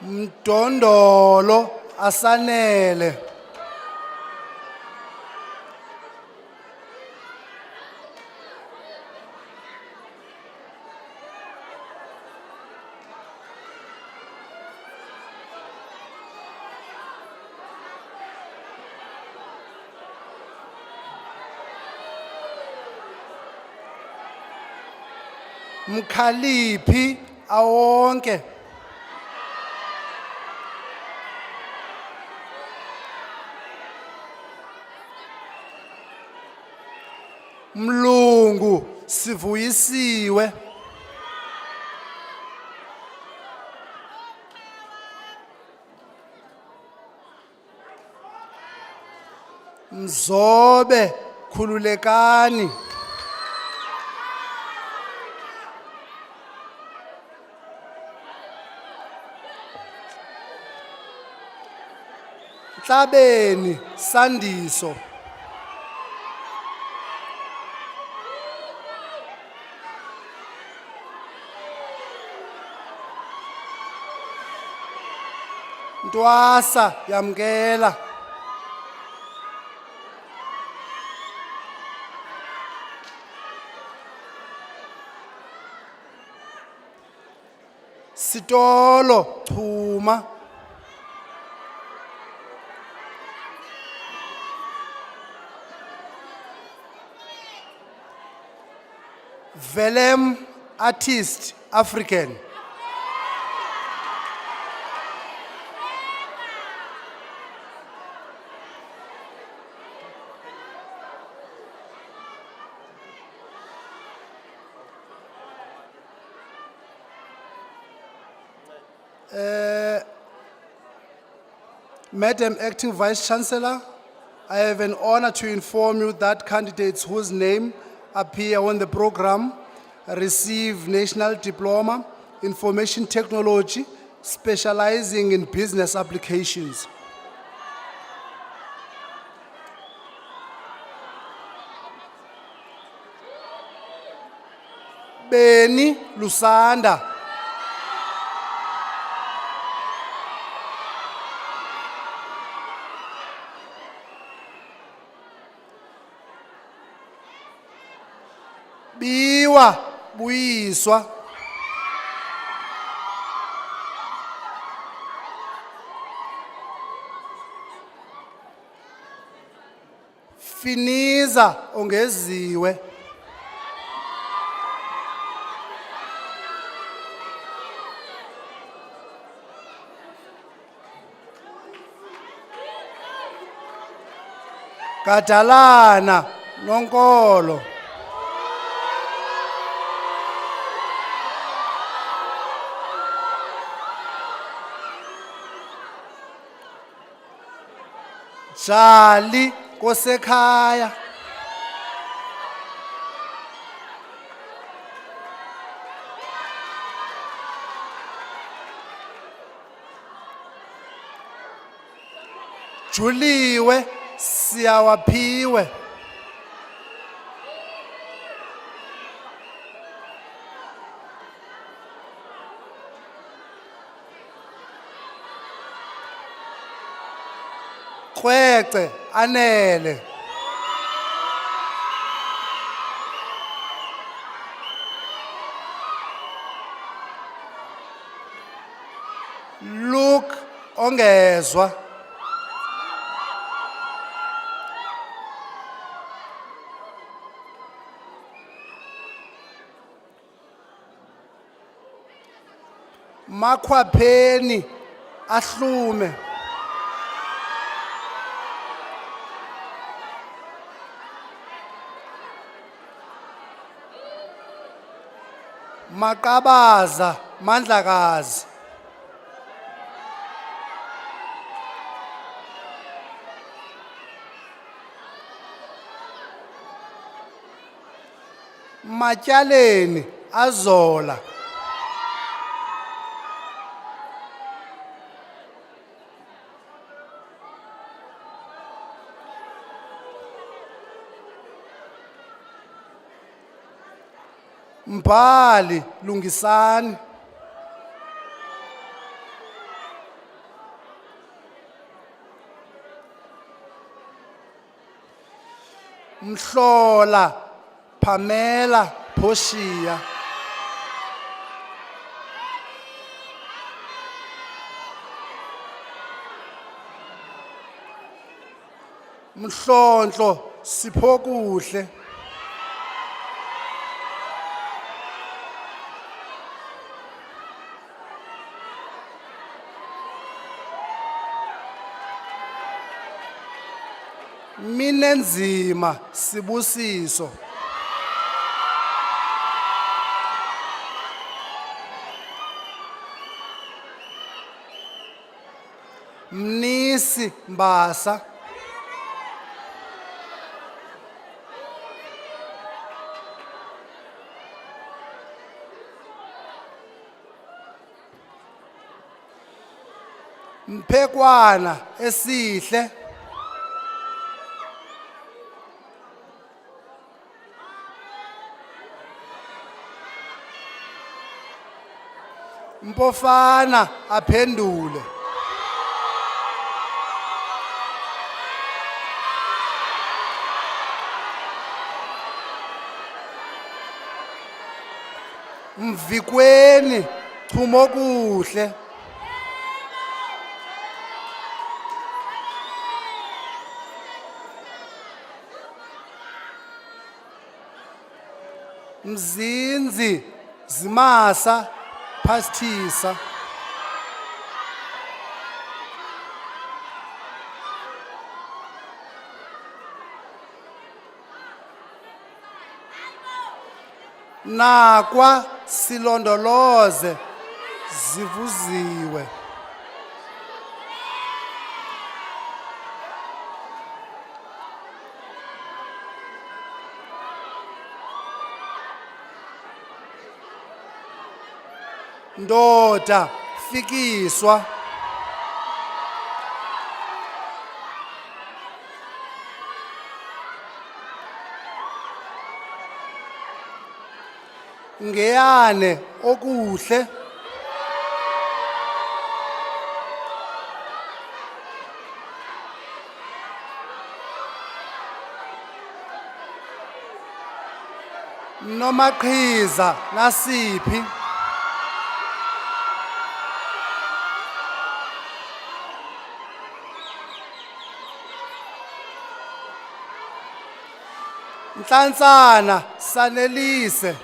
Mdondolo asanele. Mkhaliphi awonke. Mlungu sivuyisiwe. Mzobe khululekani. Nhlabeni Sandiso. Ntwasa yamkela. Sitolo Chuma. Velem artist African. Madam Acting Vice Chancellor, I have an honor to inform you that candidates whose name appear on the program receive National Diploma, Information Technology, specializing in business applications. Beni Lusanda. Biwa Buyiswa. Finiza ongeziwe. Gadalana Nonkolo. Jali Kosekhaya. Juliwe Siyawaphiwe. Kwece Anele. Luke Ongezwa. Makhwapheni Ahlume. Makabaza Mandlakazi. Matyaleni Azola. Mbhali Lungisani. Mhlola Pamela Phoshiya. Mhlonhlo Siphokuhle. Minenzima Sibusiso. Mnisi Mbasa. Mphekwana Esihle. Mpofana aphendule. Mvikweni Chumokuhle. Mzinzi Zimasa Pastisa. Nakwa Silondoloze Zivuziwe. Ndoda Fikiswa. Ngeyane Okuhle. Nomaqhiza Nasiphi. Nhlanzana Sanelise.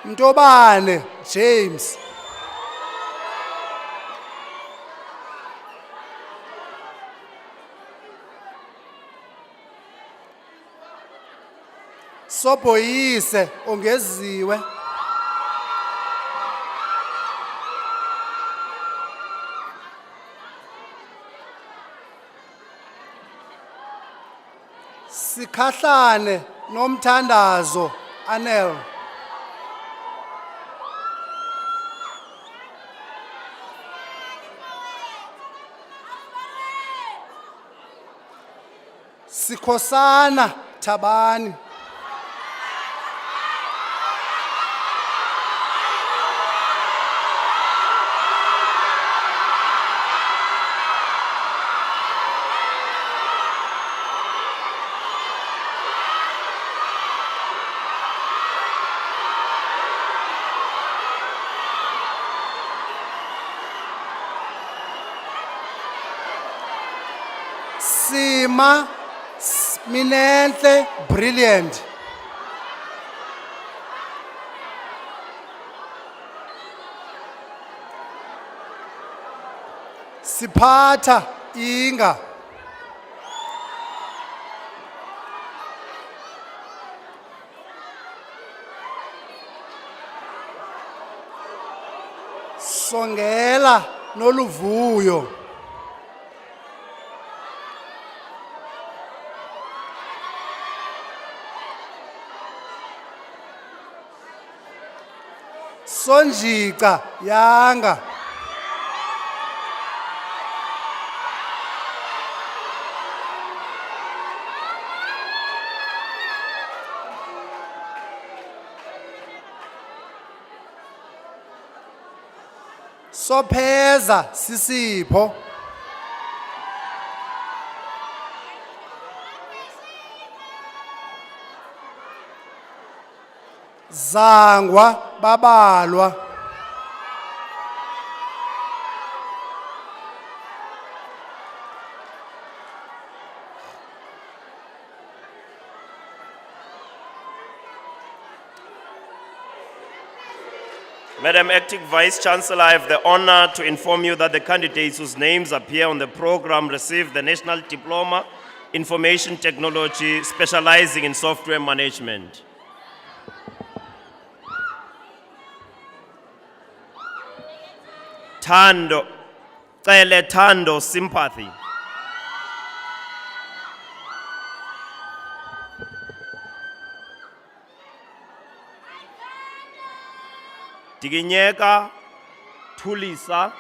Ntobane James. Sobhoyise Ongeziwe. Sikhahlane Nomthandazo Anel. Sikhosana Tabani. Sima Minentle, brilliant. Sipata Inga. Songela Noluvuyo. Sonjika Yanga. Sopheza Sisipho. Zangwa Babalwa. Madam Acting Vice Chancellor, I have the honor to inform you that the candidates whose names appear on the program received the National Diploma Information Technology specializing in software management. Tando, Cele Tando Sympathy. Tiginyeka Tulisa.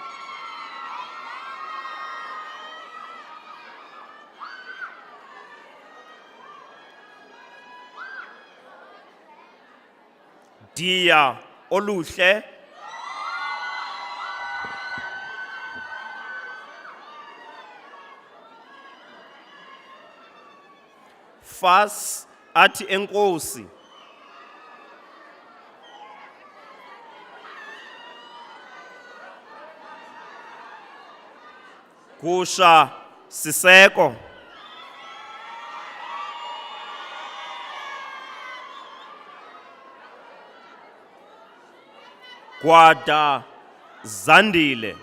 Dia Oluhle. Fas Ati Enkosi. Kusha Siseko. Gwada Zandile.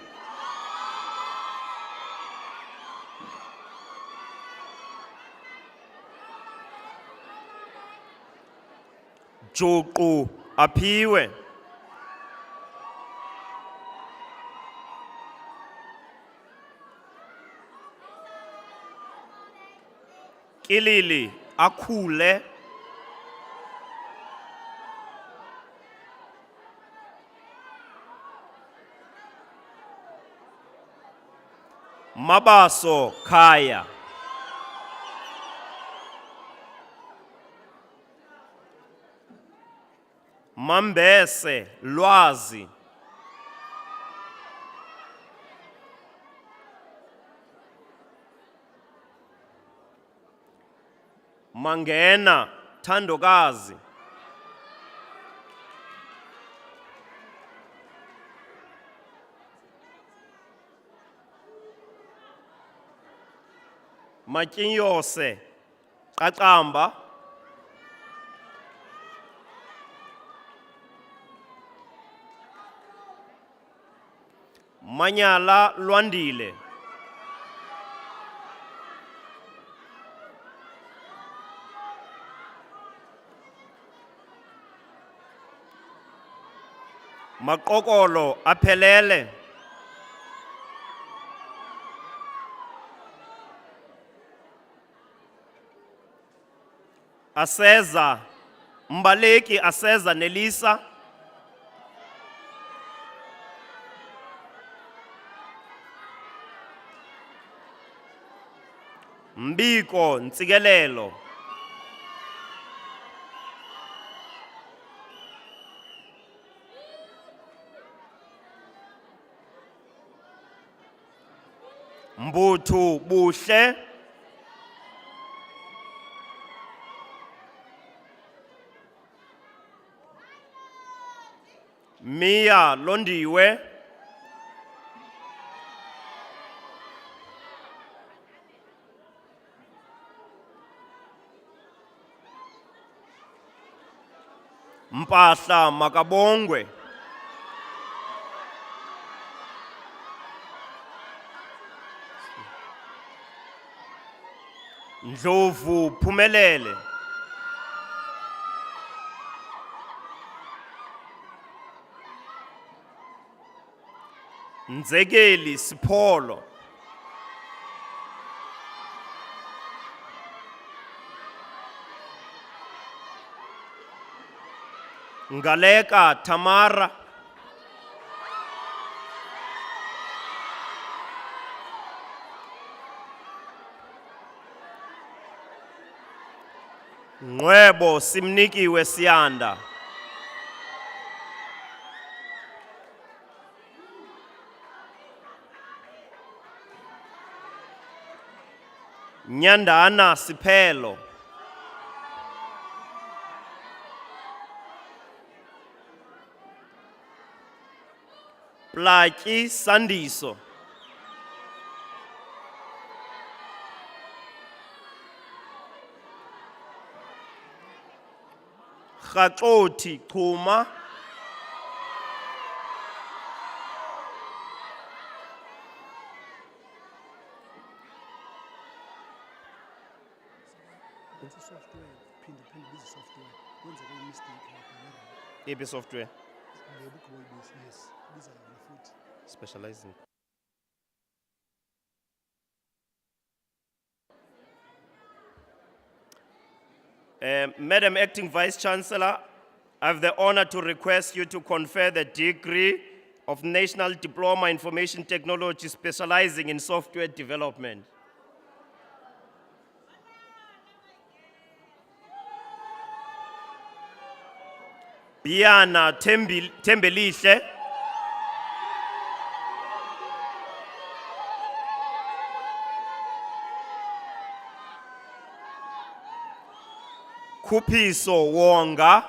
Juqu Aphiwe. Kilili Akhule. Mabaso Kaya. Mambese Lwazi. Mangena Thandokazi. Makinyose Qaqamba. Manyala Lwandile. Maqokolo aphelele. Aseza Mbaleki Aseza Nelisa. Mbiko ntsikelelo. Mbuthu buhle. Mia Londiwe. Mpahla Makabongwe. Ndlovu Phumelele. Nzekeli Sipolo. Ngaleka Tamara. Ngwebo Simnikiwe Siyanda. Nyandana Sipelo. Plaki Sandiso. Khaxothi Chuma. Iphi software? Specializing. Madam Acting Vice Chancellor, I have the honor to request you to confer the degree of National Diploma Information Technology specializing in software development. Biana Tembelihle. Kupiso Wonga.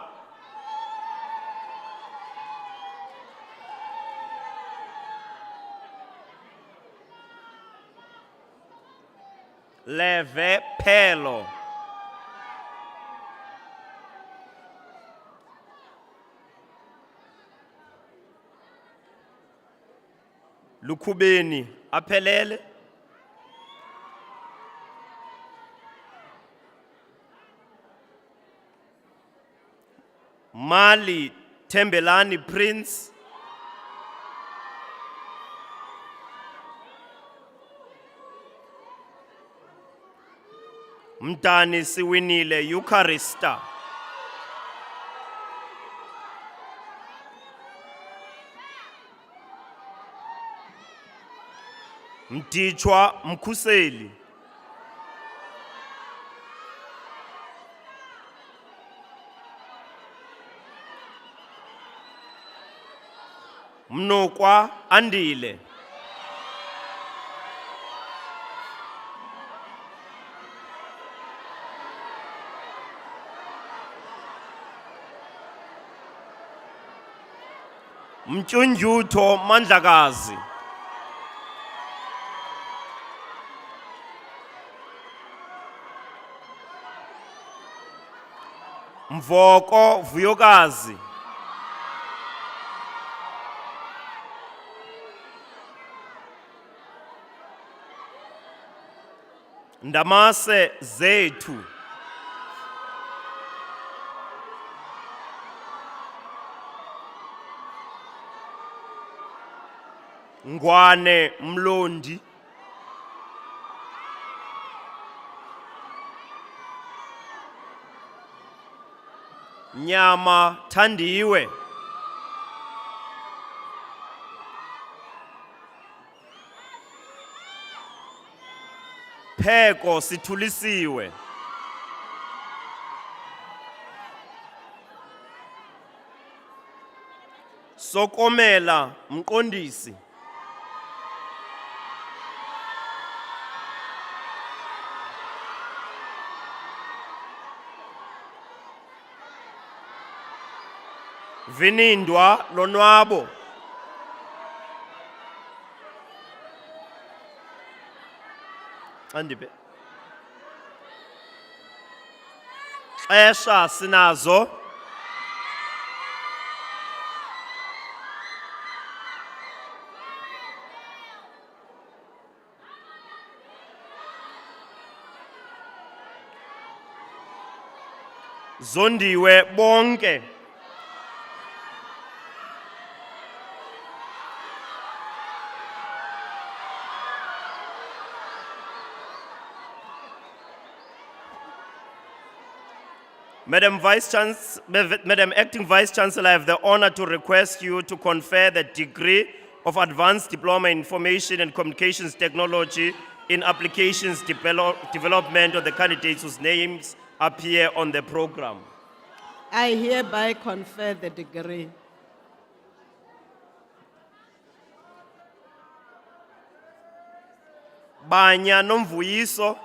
Leve Pelo. Lukubeni Aphelele. Mali Tembelani Prince. Mtani Siwinile Eucharista. Mtichwa Mkhuseli. Mnokwa Andile. Mtshunjutho Mandlakazi. Mvoko Vuyokazi. Ndamase Zethu. Ngwane Mlondi. Nyama Thandiwe. Pheko sithulisiwe. Sokomela mqondisi. Vinindwa lonwabo. Andibe. Xesha sinazo. Zondiwe bonke. Madam Acting Vice Chancellor, I have the honor to request you to confer the degree of Advanced Diploma in Information and Communications Technology in Applications Development of the candidates whose names appear on the program. I hereby confer the degree. Banya nomvuyiso.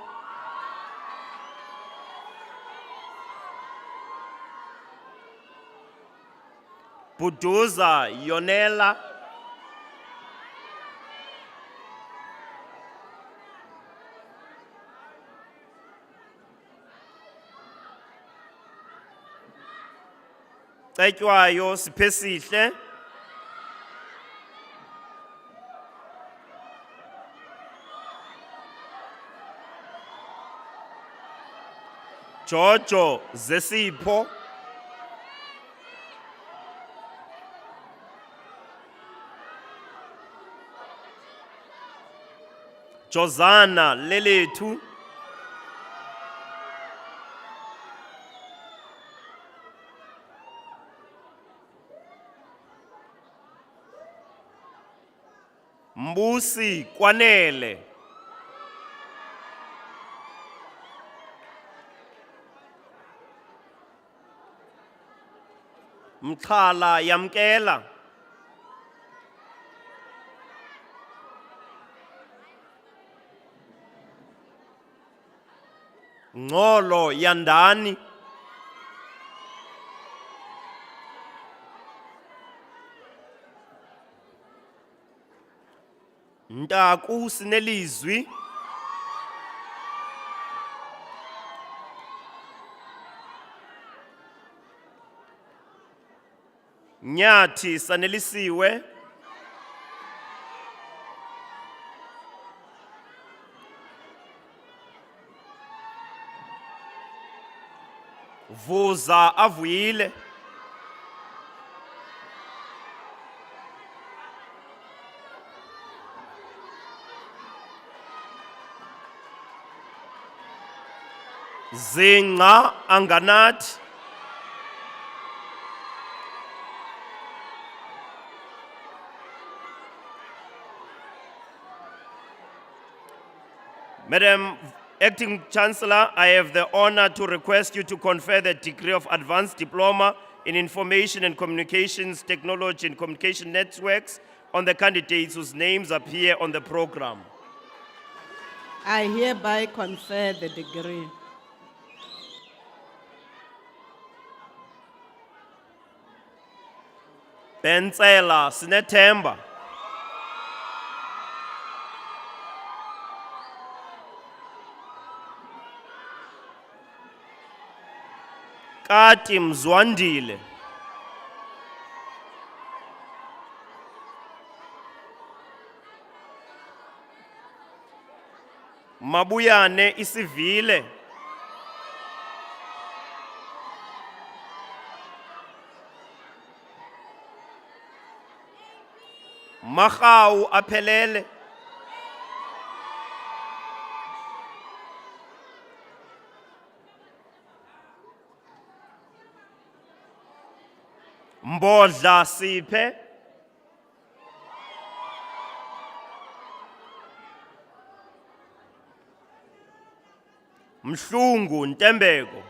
Buduza Yonela. Cetywayo Siphesihle. Jojo Zesipho. Josana Leletu. Mbusi Kwanele. Mkhala Yamkela. Ngolo Yandani. Ntaku Sinelizwi. Nyathi Sanelisiwe. Vuza Avuyile. Zinga Anganathi. Madam Acting Chancellor, I have the honor to request you to confer the degree of Advanced Diploma in Information and Communications Technology and Communication Networks on the candidates whose names appear on the program. I hereby confer the degree. Bensela Sinethemba. Kati Mzwandile. Mabuyane Isivile. Mahau Aphelele. Mbodla Siphe. Mhlungu Ntembeko,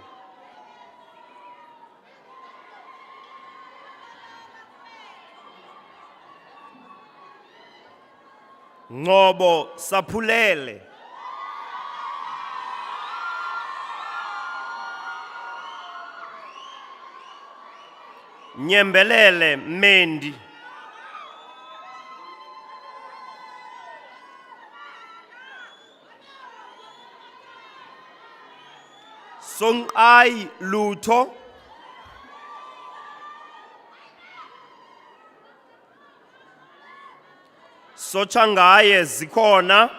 Ngobo Sapulele, Nyembelele Mendi, Songai Luto, Sochangaye Zikona,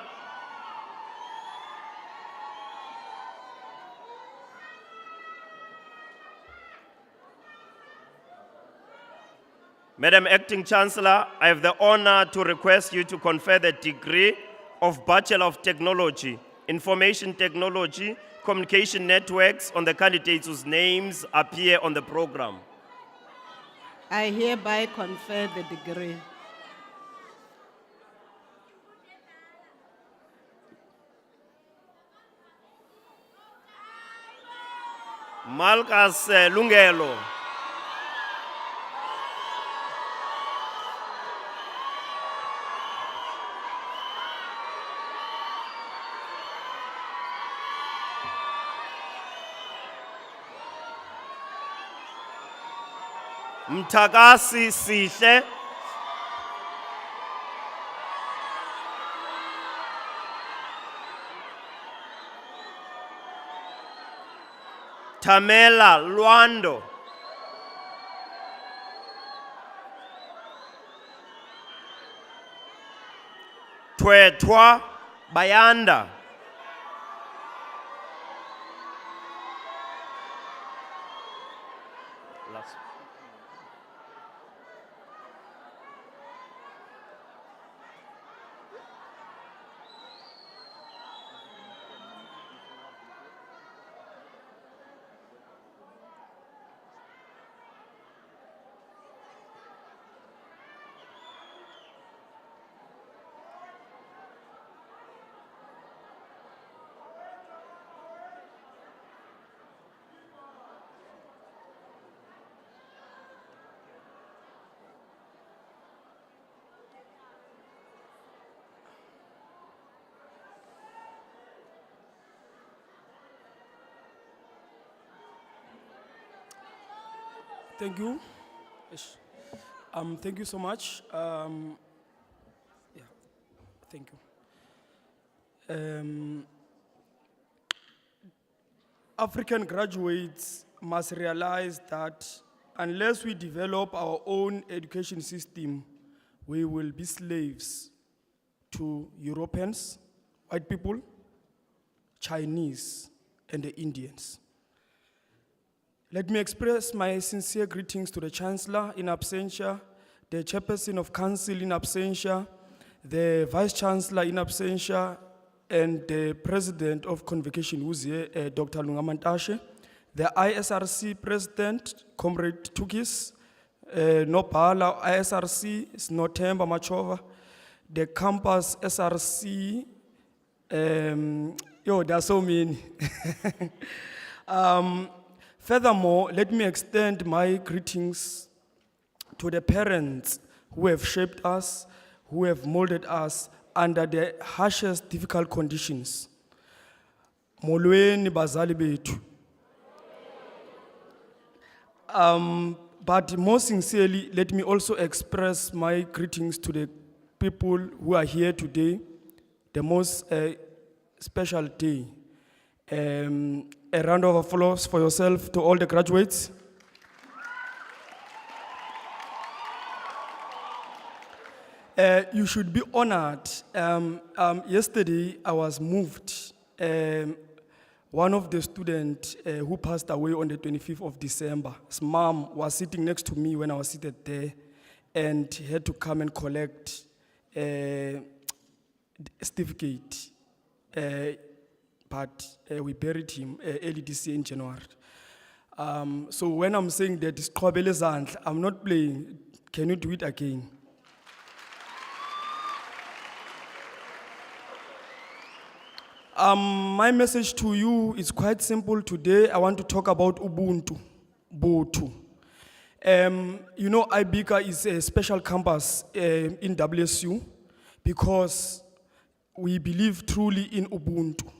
Madam Acting Chancellor, I have the honor to request you to confer the degree of Bachelor of Technology, Information Technology, Communication Networks on the candidates whose names appear on the program. I hereby confer the degree. Malkas Lungelo, Mtakasi Sihle, Tamela Luando, Twetwa Bayanda, Thank you. Yes. Thank you so much. Yeah, thank you. African graduates must realize that unless we develop our own education system, we will be slaves to Europeans, white people, Chinese, and the Indians. Let me express my sincere greetings to the Chancellor in absentia, the Chairperson of Council in absentia, the Vice Chancellor in absentia, and the President of Convocation, who's here, Dr. Lungamantashe, the ISRC President, Comrade Tukis, Nopala ISRC, Snotemba Machova, the Campus SRC, there are so many. Furthermore, let me extend my greetings to the parents who have shaped us, who have molded us under the harshest difficult conditions. Molweni bazali bethu. But more sincerely, let me also express my greetings to the people who are here today, the most special day. A round of applause for yourself to all the graduates. You should be honored. Yesterday, I was moved. One of the students who passed away on the 25th of December, his mom was sitting next to me when I was seated there, and he had to come and collect a certificate. But we buried him early this year in January. So when I'm saying that it's Kobele Zandla, I'm not playing. Can you do it again? My message to you is quite simple today. I want to talk about Ubuntu, Botu. You know, Ibika is a special campus in WSU because we believe truly in Ubuntu.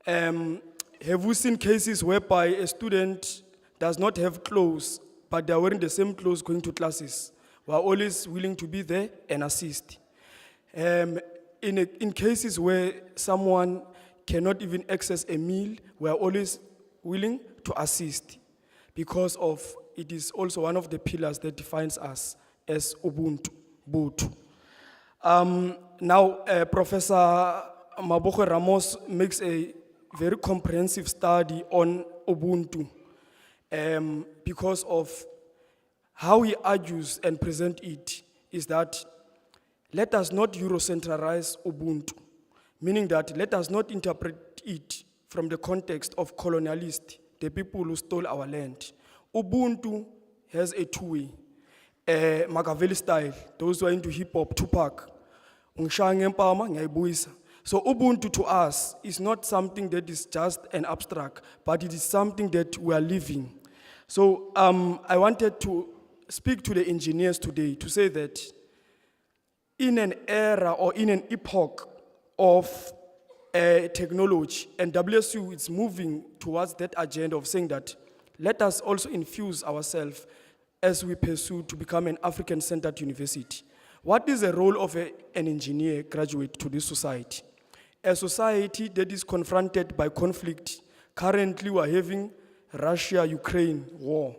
Have we seen cases whereby a student does not have clothes, but they are wearing the same clothes going to classes? We are always willing to be there and assist. In cases where someone cannot even access a meal, we are always willing to assist because of it is also one of the pillars that defines us as Ubuntu, Botu. Now, Professor Maboko Ramos makes a very comprehensive study on Ubuntu because of how he argues and present it is that let us not Eurocentralize Ubuntu, meaning that let us not interpret it from the context of colonialists, the people who stole our land. Ubuntu has a two-way, Machiavelli style, those who are into hip-hop, Tupac. So Ubuntu to us is not something that is just an abstract, but it is something that we are living. So I wanted to speak to the engineers today to say that in an era or in an epoch of technology, and WSU is moving towards that agenda of saying that let us also infuse ourselves as we pursue to become an African-centered university. What is the role of an engineer graduate to this society? A society that is confronted by conflict. Currently, we are having Russia-Ukraine war.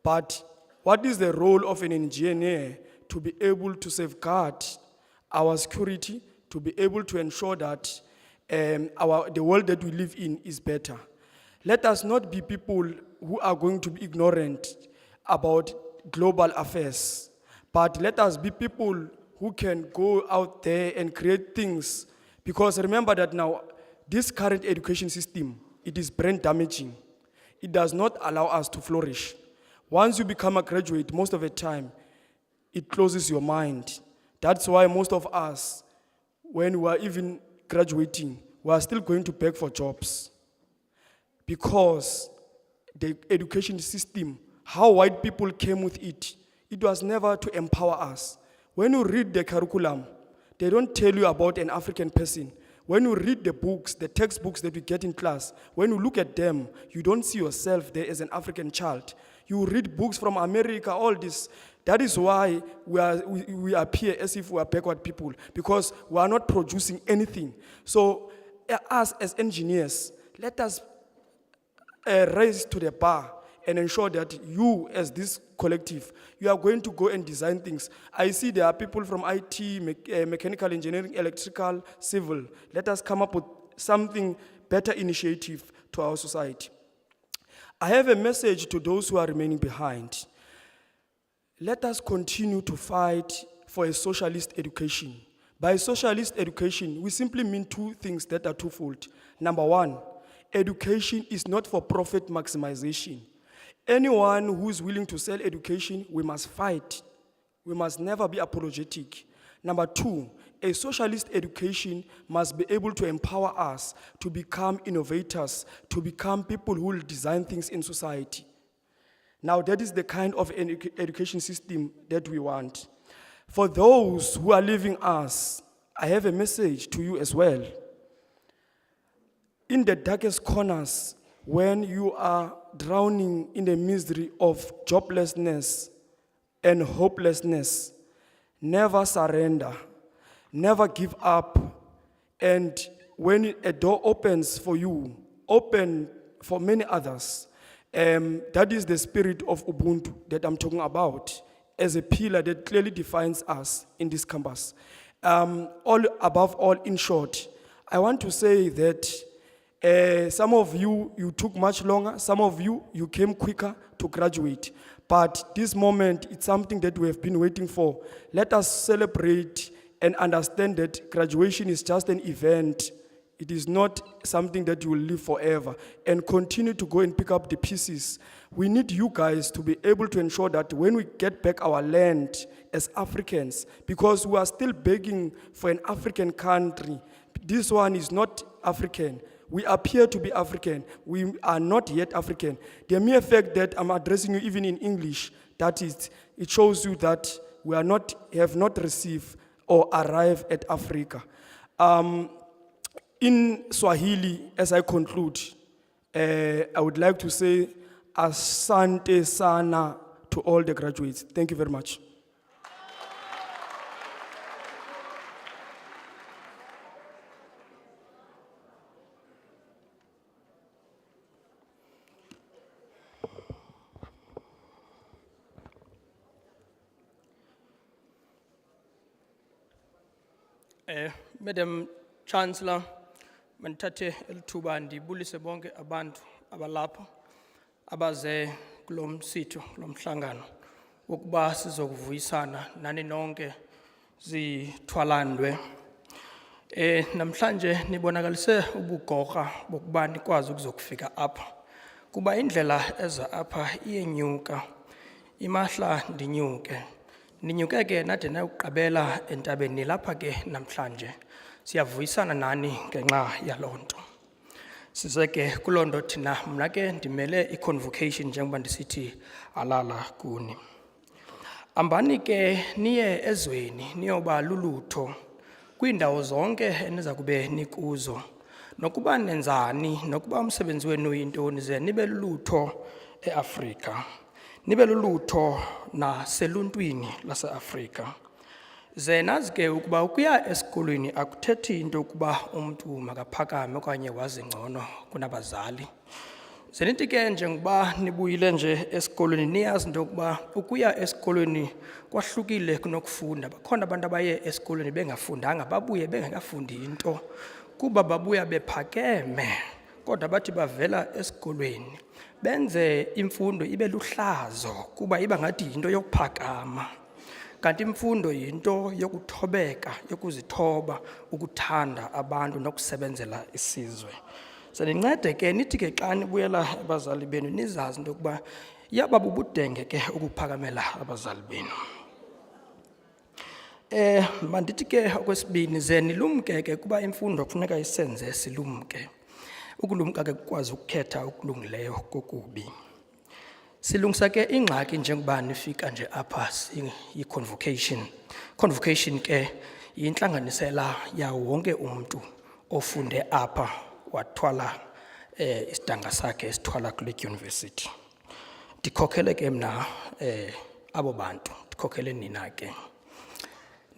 But what is the role of an engineer to be able to safeguard our security, to be able to ensure that the world that we live in is better? Let us not be people who are going to be ignorant about global affairs, but let us be people who can go out there and create things. Because remember that now, this current education system, it is brain damaging. It does not allow us to flourish. Once you become a graduate, most of the time, it closes your mind. That's why most of us, when we are even graduating, we are still going to beg for jobs. Because the education system, how white people came with it, it was never to empower us. When you read the curriculum, they don't tell you about an African person. When you read the books, the textbooks that we get in class, when you look at them, you don't see yourself there as an African child. You read books from America, all this. That is why we appear as if we are backward people, because we are not producing anything. So us as engineers, let us raise to the bar and ensure that you, as this collective, you are going to go and design things. I see there are people from IT, mechanical engineering, electrical, civil. Let us come up with something better initiative to our society. I have a message to those who are remaining behind. Let us continue to fight for a socialist education. By socialist education, we simply mean two things that are twofold. Number one, education is not for profit maximization. Anyone who is willing to sell education, we must fight. We must never be apologetic. Number two, a socialist education must be able to empower us to become innovators, to become people who will design things in society. Now, that is the kind of education system that we want. For those who are leaving us, I have a message to you as well. In the darkest corners, when you are drowning in the misery of joblessness and hopelessness, never surrender, never give up. And when a door opens for you, open for many others. That is the spirit of Ubuntu that I'm talking about as a pillar that clearly defines us in this campus. Above all, in short, I want to say that some of you took much longer. Some of you came quicker to graduate. But this moment, it's something that we have been waiting for. Let us celebrate and understand that graduation is just an event. It is not something that you will live forever. And continue to go and pick up the pieces. We need you guys to be able to ensure that when we get back our land as Africans, because we are still begging for an African country, this one is not African. We appear to be African. We are not yet African. The mere fact that I'm addressing you even in English, that is, it shows you that we are not, have not received or arrived at Africa. In Swahili, as I conclude, I would like to say, Asante sana to all the graduates. Thank you very much. Madam Chancellor, mandithathe elithuba ndibulise bonke abantu abalapha abaze kulo msitho kulo mhlangano wokuba sizokuvuyisana nani nonke zithwalandwe. Namhlanje nibonakalise ubugorha bokuba nikwazi ukuzokufika apha kuba indlela eza apha iyenyuka imahla ndinyuke. Ninyuke ke nade nayokuqabela entabeni lapha ke namhlanje siyavuyisana nani ngenxa yalonto. Size ke kulondo thina mna ke ndimele i-convocation njengoba ndisithi alala kuni. Ambani ke niye ezweni niyoba lulutho kwiindawo zonke eniza kube nikuzo. Nokuba nenzani, nokuba umsebenzi wenu yintoni, ze nibe lulutho eAfrika. Nibe lulutho naseluntwini lase-Afrika. Ze nazi ke ukuba ukuya esikolweni akuthethi into ukuba umntu makaphakame okanye wazi ngcono kunabazali. Ze nithi ke njengoba nibuyile nje esikolweni niyazi into ukuba ukuya esikolweni kwahlukile kunokufunda. Bakhona abantu abaye esikolweni bengafundanga babuye bengekafundi into kuba babuya bephakeme kodwa bathi bavela esikolweni benze imfundo ibe luhlazo kuba iba ngathi yinto yokuphakama. Kanti imfundo yinto yokuthobeka, yokuzithoba, ukuthanda abantu nokusebenzela isizwe. Senincede ke nithi ke xa nibuyela abazali benu nizazi into yokuba yaba bubudenge ke ukuphakamela abazali benu. Mandithi ke okwesibini ze nilumke ke kuba imfundo kufuneka isenze silumke. Ukulumka ke kukwazi ukukhetha okulungileyo kokubi. Silungisa ke ingxaki njengoba nifika nje apha yi-convocation. Convocation ke yintlanganisela yawo wonke umuntu ofunde apha wathwala isidanga sakhe esithwala kule university. Ndikhokhele ke mna abo bantu, ndikhokhele nina ke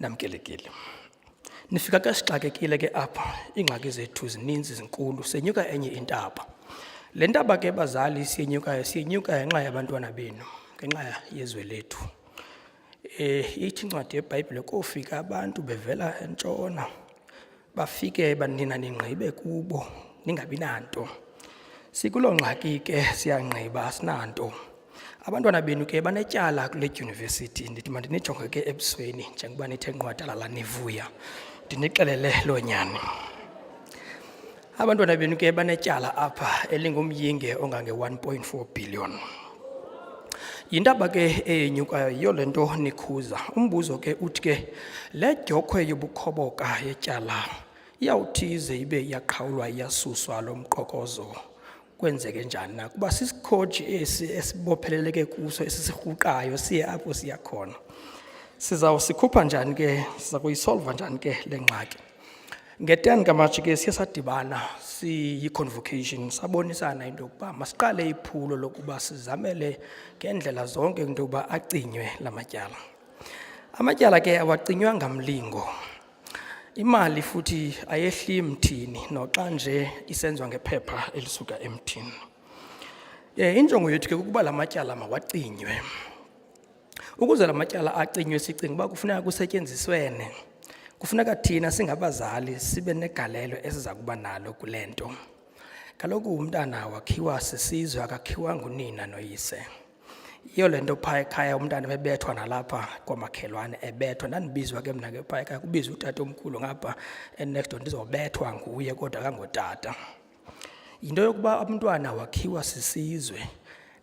namkelekile. Nifika ke sixakekile ke apha, ingxaki zethu zininzi zinkulu, senyuka enye intaba. Le ntaba ke bazali siyenyuka ngenxa yabantwana benu, ngenxa yezwe lethu. Ithi incwadi yeBhayibhile kofika abantu bevela entshona, bafike banina ningqibe kubo, ningabi nanto. Sikuloo ngxaki ke siyangqiba asinanto. Abantwana benu ke banetyala kule university, ndithi mandinijonge ke ebusweni njengoba nithe nqwadalala nivuya. Ndinixelele loo nyani. Abantwana benu ke banetyala apha elingumyinge ongange 1.4 billion. Yintaba ke eyenyukayo yiyo le nto nikhuza. Umbuzo ke uthi ke le dyokhwe yobukhoboka yetyala iyawuthi ize ibe iyaqhawulwa iyasuswa lo mqokozo kwenzeke njani na? Kuba sisikhoji esi esibopheleleke kuso esisirhuqayo siye apho siya khona. Sizawusikhupha njani ke, siza kuyisolva njani ke le ngxaki? Nge-10 kaMatshi ke siye sadibana siyi-convocation sabonisana into yokuba masiqale iphulo lokuba sizamele ngendlela zonke into yokuba acinywe la matyala. Amatyala ke awacinywanga mlingo. Imali futhi ayehli mthini noxa nje isenziwa ngephepha elisuka emthini. Injongo yethu ke kukuba la matyala mawacinywe. Ukuze la matyala acinywe sicinga uba kufuneka kusetyenziswene. Kufuneka thina singabazali sibe negalelo esiza kuba nalo kule nto. Kaloku umntana wakhiwa sisizwe akakhiwa ngunina noyise. Iyo le nto phaa ekhaya umntana bebethwa nalapha kwamakhelwane ebethwa. Ndandibizwa ke mna ke phaa ekhaya kubizwa utata omkhulu ngapha next door ndizobethwa nguye kodwa kangotata. Yinto yokuba umntwana wakhiwa sisizwe.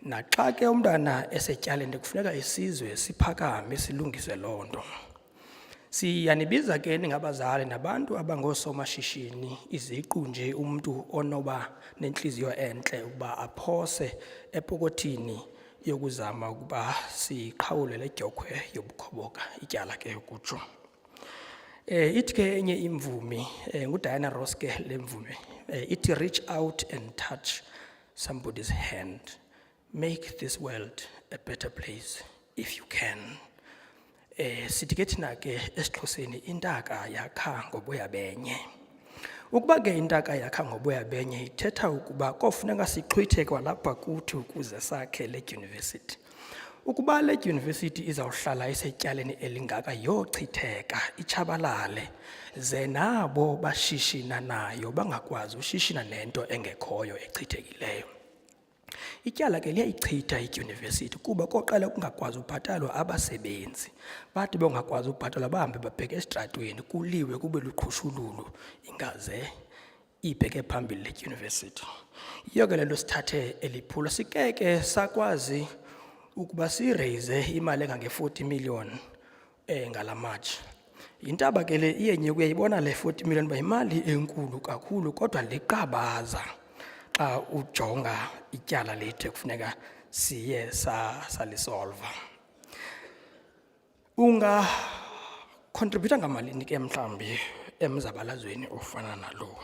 Naxa ke umntana esetyaleni kufuneka isizwe siphakame silungise loo nto. Siyanibiza ke ningabazali nabantu abangoosomashishini iziqu nje umuntu onoba nenhliziyo enhle ukuba aphose epokothini yokuzama ukuba siqhawule le dyokhwe yobukhoboka ityala ke ukutsho. Ithi ke enye imvumi nguDiana Ross ke le mvumi ithi reach out and touch somebody's hand, make this world a better place if you can. Sithi ke thina ke esiXhoseni intaka yakha ngoboya benye. Ukuba ke intaka yakha ngoboya benye ithetha ukuba kofuneka sixhwithe kwalapha kuthi ukuze sakhe le dyunivesithi. Ukuba le dyunivesithi izawuhlala isetyaleni elingaka yochitheka itshabalale, ze nabo bashishina nayo bangakwazi ushishina nento engekhoyo echithekileyo. Ityala ke liyayichitha idyunivesithi kuba koqala kungakwazi ubhatalwa abasebenzi. Bathi bengakwazi ubhatalwa bahambe babheke esitratweni kuliwe kube luqhushululu ingaze ibheke phambili le dyunivesithi. Yiyo ke le nto sithathe eliphulo sikeke sakwazi ukuba siraise imali engange-40 million ngala March. Yintaba ke le iyenye ukuyayibona le 40 million uba yimali enkulu kakhulu kodwa liqabaza xa ujonga ityala lethu kufuneka siye salisolva. Ungakontributa ngamalini ke mhlawumbi emzabalazweni ofana nalo?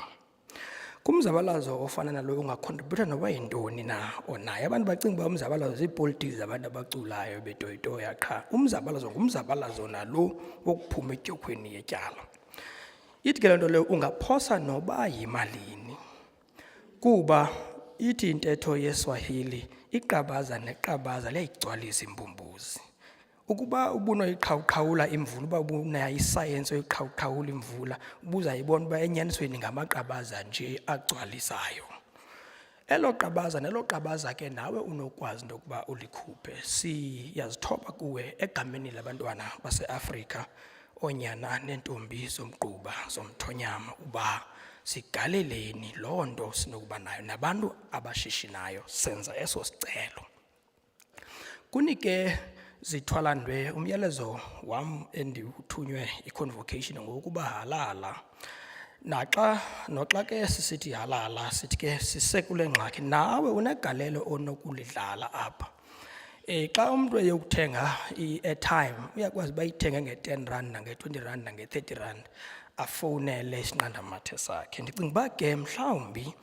Kumzabalazo ofana nalo ungakontributa noba yintoni na onayo. Abantu bacinga uba umzabalazo ziipolitiki zabantu abaculayo betoyitoya qha. Umzabalazo ngumzabalazo nalo wokuphuma edyokhweni yetyala. Ithi ke loo nto leyo ungaphosa noba yimalini. Kuba ithi intetho yeSwahili iqabaza neqabaza liyayigcwalisa imbumbuzi. Ukuba ubunoyiqhawuqhawula imvula, uba ubunayo isayensi oyiqhawuqhawula imvula, ubuzayibona uba enyanisweni ngamaqabaza nje agcwalisayo. Elo qabaza nelo qabaza ke nawe unokwazi into yokuba ulikhuphe. Siyazithoba kuwe egameni labantwana baseAfrika, oonyana neentombi zomgquba zomthonyama uba sigaleleni loo nto sinokuba nayo nabantu abashishinayo senza eso sicelo. Kunike zithwalandwe umyalezo wam endiwuthunywe iconvocation ngokuba halala. Noxa ke sisithi halala sithi ke sisekule ngxaki nawe unegalelo onokulidlala apha. Xa umuntu eyokuthenga i-airtime uyakwazi bayithenge nge-10 rand nange-20 rand nange-30 rand afowunele isinqandamathe sakhe. Ndicinga uba ke mhlawumbi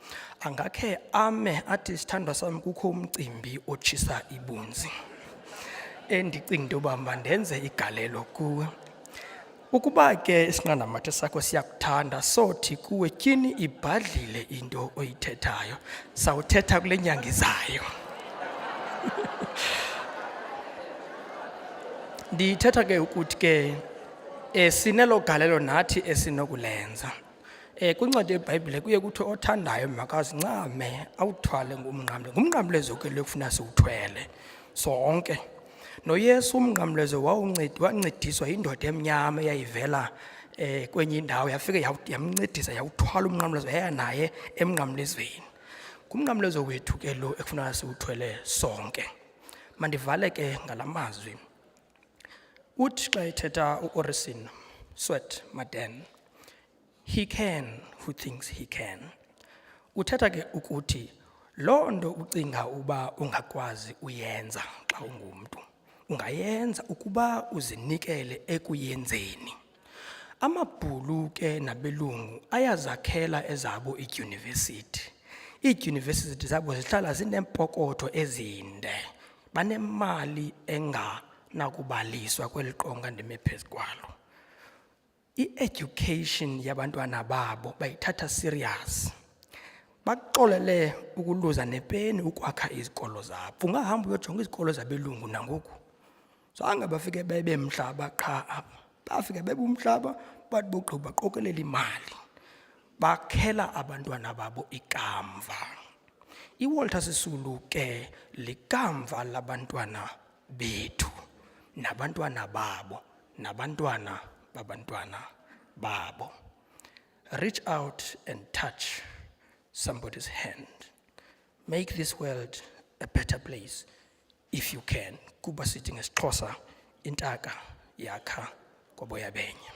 angakhe ame athi sithandwa sami kukho umcimbi otshisa ibunzi endicinga into yoba mandenze igalelo kuwe. Ukuba ke isinqandamathe sakho siyakuthanda sothi kuwe tyhini ibhadlile into oyithethayo, sawuthetha kule nyanga izayo. Ndithetha ke ukuthi ke sinelo galelo nathi esinokulenza. Kwincwadi yeBhayibhile kuye kuthiwe othandayo makazincame awuthwale ngumnqamlezo. Ngumnqamlezo ke lekufuna siwuthwele sonke. NoYesu umnqamlezo wancediswa yindoda emnyama eyayivela kwenye indawo yafika yamncedisa yawuthwala umnqamlezo yaya naye emnqamlezweni. Ngumnqamlezo wethu ke lo ekufuna siwuthwele sonke. Mandivale ke ngalamazwi. Uthi xa ethetha uOrisin Swet Maden, he can who thinks he can. Uthetha ke ukuthi loo nto ucinga uba ungakwazi uyenza xa ungumntu, ungayenza ukuba uzinikele ekuyenzeni. Amabhulu ke nabelungu ayazakhela ezabo idyunivesithi. Iidyunivesithi zabo zihlala zineempokotho ezinde. Banemali enganakubaliswa kweli qonga ndime phezu kwalo. I-education yabantwana babo bayithatha serious. Baxolele ukuluza nepeni ukwakha izikolo zabo. Ungahamba uyojonga izikolo zabelungu nangoku. Zange bafike bebe mhlaba qha apha. Bafike bebe umhlaba bathi bogqiba baqokelela imali. Bakhela abantwana babo ikamva. IWalter Sisulu ke likamva labantwana bethu nabantwana babo nabantwana babantwana babo. Reach out and touch somebody's hand. Make this world a better place if you can. Kuba sithi ngesiXhosa intaka yakha ngoboya benye.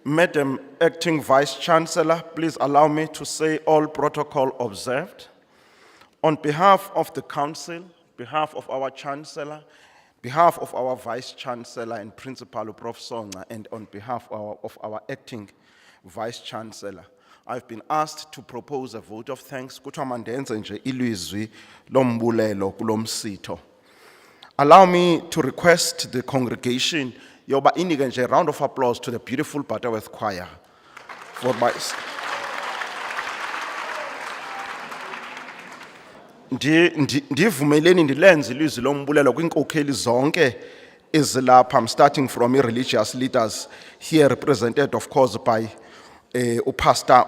Madam Acting Vice Chancellor, please allow me to say all protocol observed. On behalf of the Council, behalf of our Chancellor, behalf of our Vice Chancellor and Principal Prof. Songa, and on behalf of our Acting Vice Chancellor, I've been asked to propose a vote of thanks. Kuthiwa mandenze nje ilizwi lombulelo kulo msitho. Allow me to request the congregation yoba inike nje a round of applause to the beautiful Butterworth choir for my. Ndivumeleni ndilenze ilizwi lombulelo kwinkokheli zonke ezilapha. I'm starting from religious leaders here represented of course by Pastor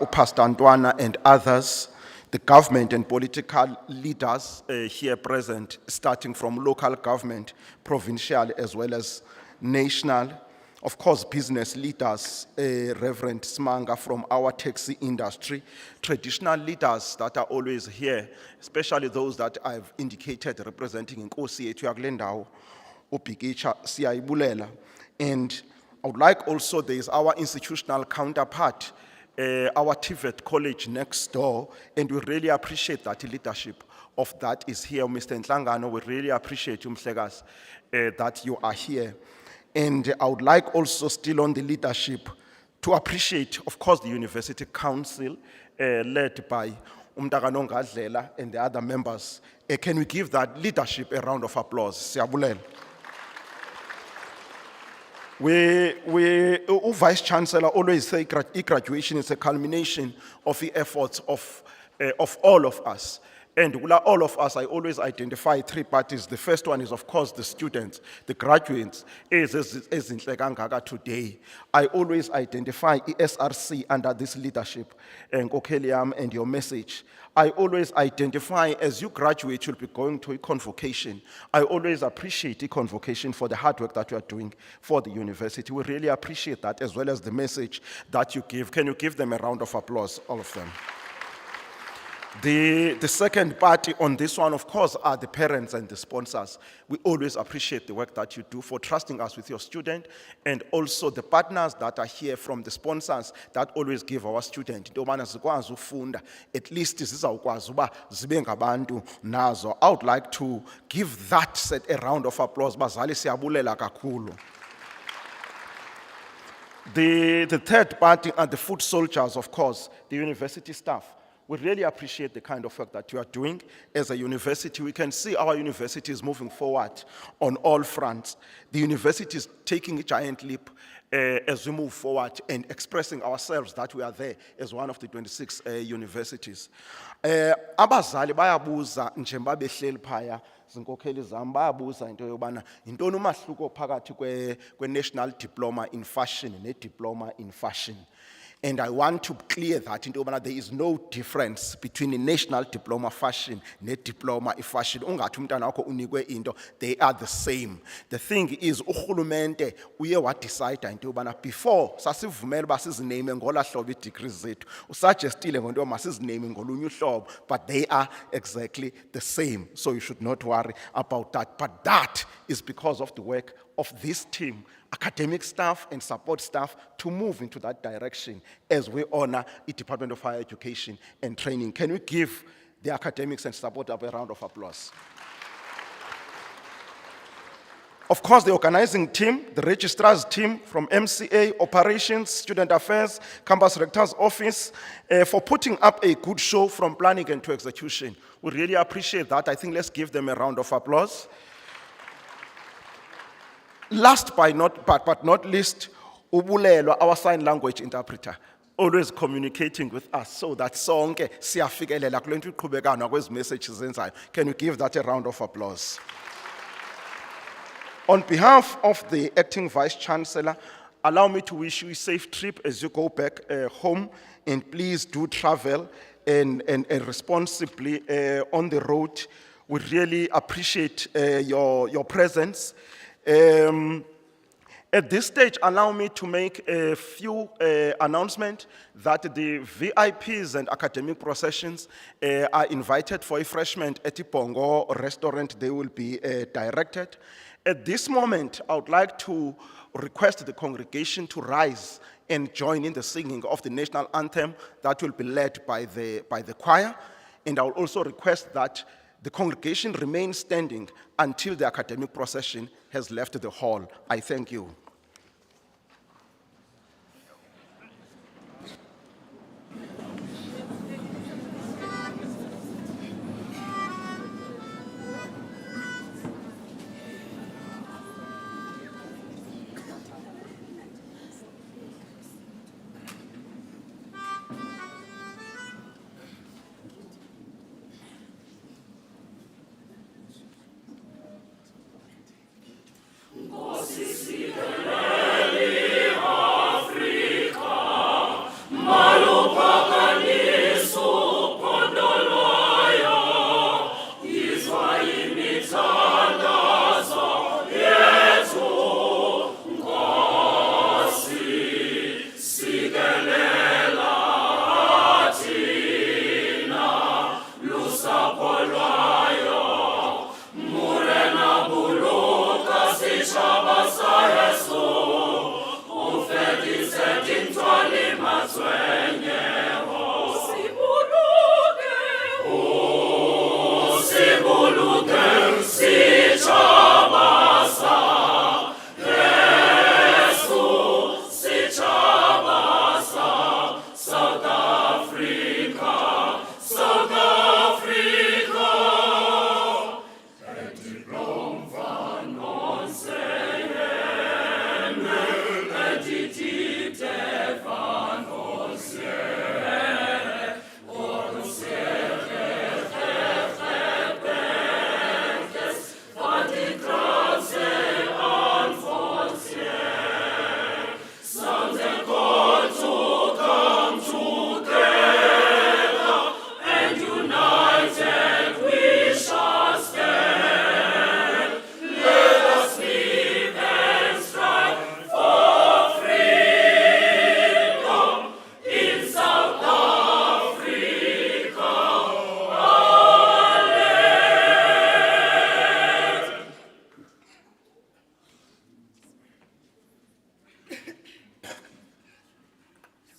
Ntwana and others, the government and political leaders here present, starting from local government, provincial as well as national. Of course, business leaders, Reverend Smanga from our taxi industry, traditional leaders that are always here, especially those that I've indicated representing Nkosi yethu yakulendawo, uBhikicha siyayibulela. And I would like also, there is our institutional counterpart, our TVET college next door, and we really appreciate that leadership of that is here. Mr. Ntlangano, we really appreciate you, Mhlegas, that you are here. And I would like also still on the leadership to appreciate, of course, the University Council led by Umtakano Ngadlela and the other members. Can we give that leadership a round of applause? Siyabulela. Vice Chancellor always say graduation is a culmination of the efforts of all of us. And all of us, I always identify three parties. The first one is, of course, the students, the graduates, as in Nhlekangaka today. I always identify ESRC under this leadership, and Kokeliam and your message. I always identify, as you graduate, you'll be going to a convocation. I always appreciate the convocation for the hard work that you are doing for the university. We really appreciate that, as well as the message that you give. Can you give them a round of applause, all of them? The second party on this one, of course, are the parents and the sponsors. We always appreciate the work that you do for trusting us with your student, and also the partners that are here from the sponsors that always give our student. At least nazo. I would like to give that set a round of applause. The third party are the foot soldiers, of course, the university staff. We really appreciate the kind of work that you are doing as a university. We can see our university is moving forward on all fronts. The university is taking a giant leap as we move forward and expressing ourselves that we are there as one of the 26 universities. Abazali bayabuza njengoba behleli phaya zinkokheli zami bayabuza into yobana intoni umahluko phakathi kwe-national diploma in fashion ne-diploma in fashion. And I want to clear that into there is no difference between a national diploma fashion and diploma in fashion. They are the same. The thing is, urhulumente uye wa decide into before sasivumela basiziname ngola hlobo degrees zethu. Usuggestile ngonto masiziname ngolunye uhlobo, but they are exactly the same. So you should not worry about that. But that is because of the work of this team, academic staff and support staff, to move into that direction as we honor the Department of Higher Education and Training. Can we give the academics and support a round of applause? Of course, the organizing team, the registrar's team from MCA, Operations, Student Affairs, Campus Rector's Office, for putting up a good show from planning and to execution. We really appreciate that. I think let's give them a round of applause. Last but not least, Ubulelo, our sign language interpreter, always communicating with us so that sonke siyafikelela kule nto iqhubekayo nakwezi messages enzayo. Can you give that a round of applause? On behalf of the Acting Vice Chancellor, allow me to wish you a safe trip as you go back home, and please do travel and responsibly on the road. We really appreciate your presence. At this stage, allow me to make a few announcements that the VIPs and academic processions are invited for refreshment at the Pongo restaurant. They will be directed. At this moment, I would like to request the congregation to rise and join in the singing of the national anthem that will be led by the choir. And I will also request that the congregation remain standing until the academic procession has left the hall. I thank you.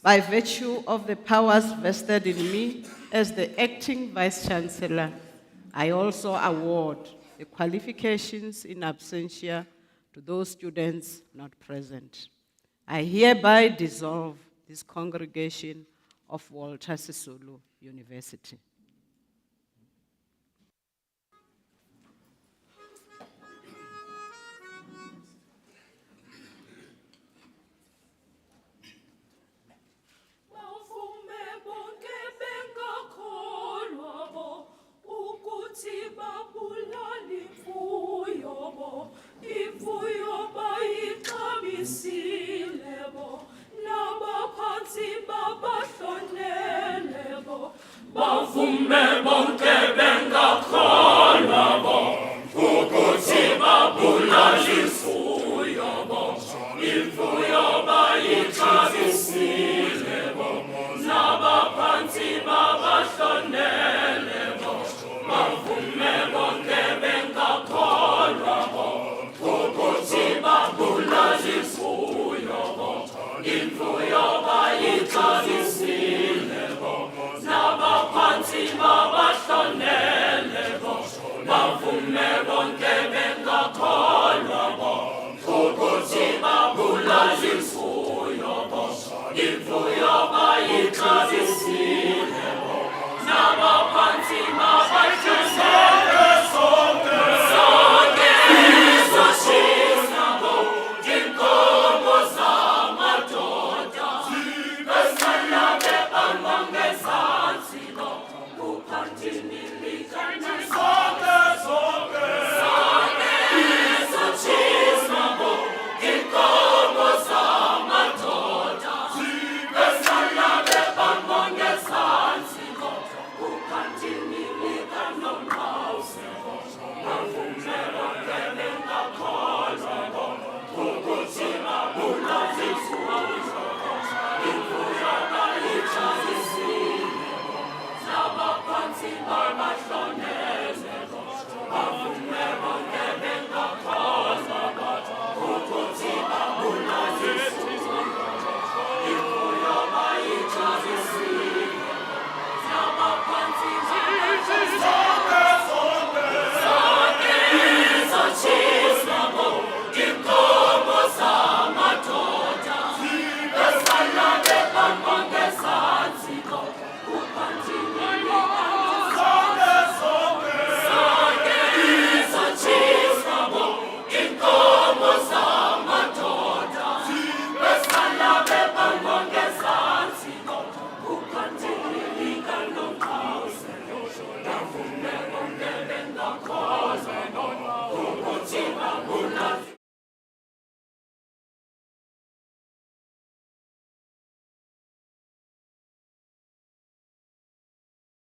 By virtue of the powers vested in me as the acting Vice-Chancellor, I also award the qualifications in absentia to those students not present. I hereby dissolve this congregation of Walter Sisulu University. Nabaphansi mabashonele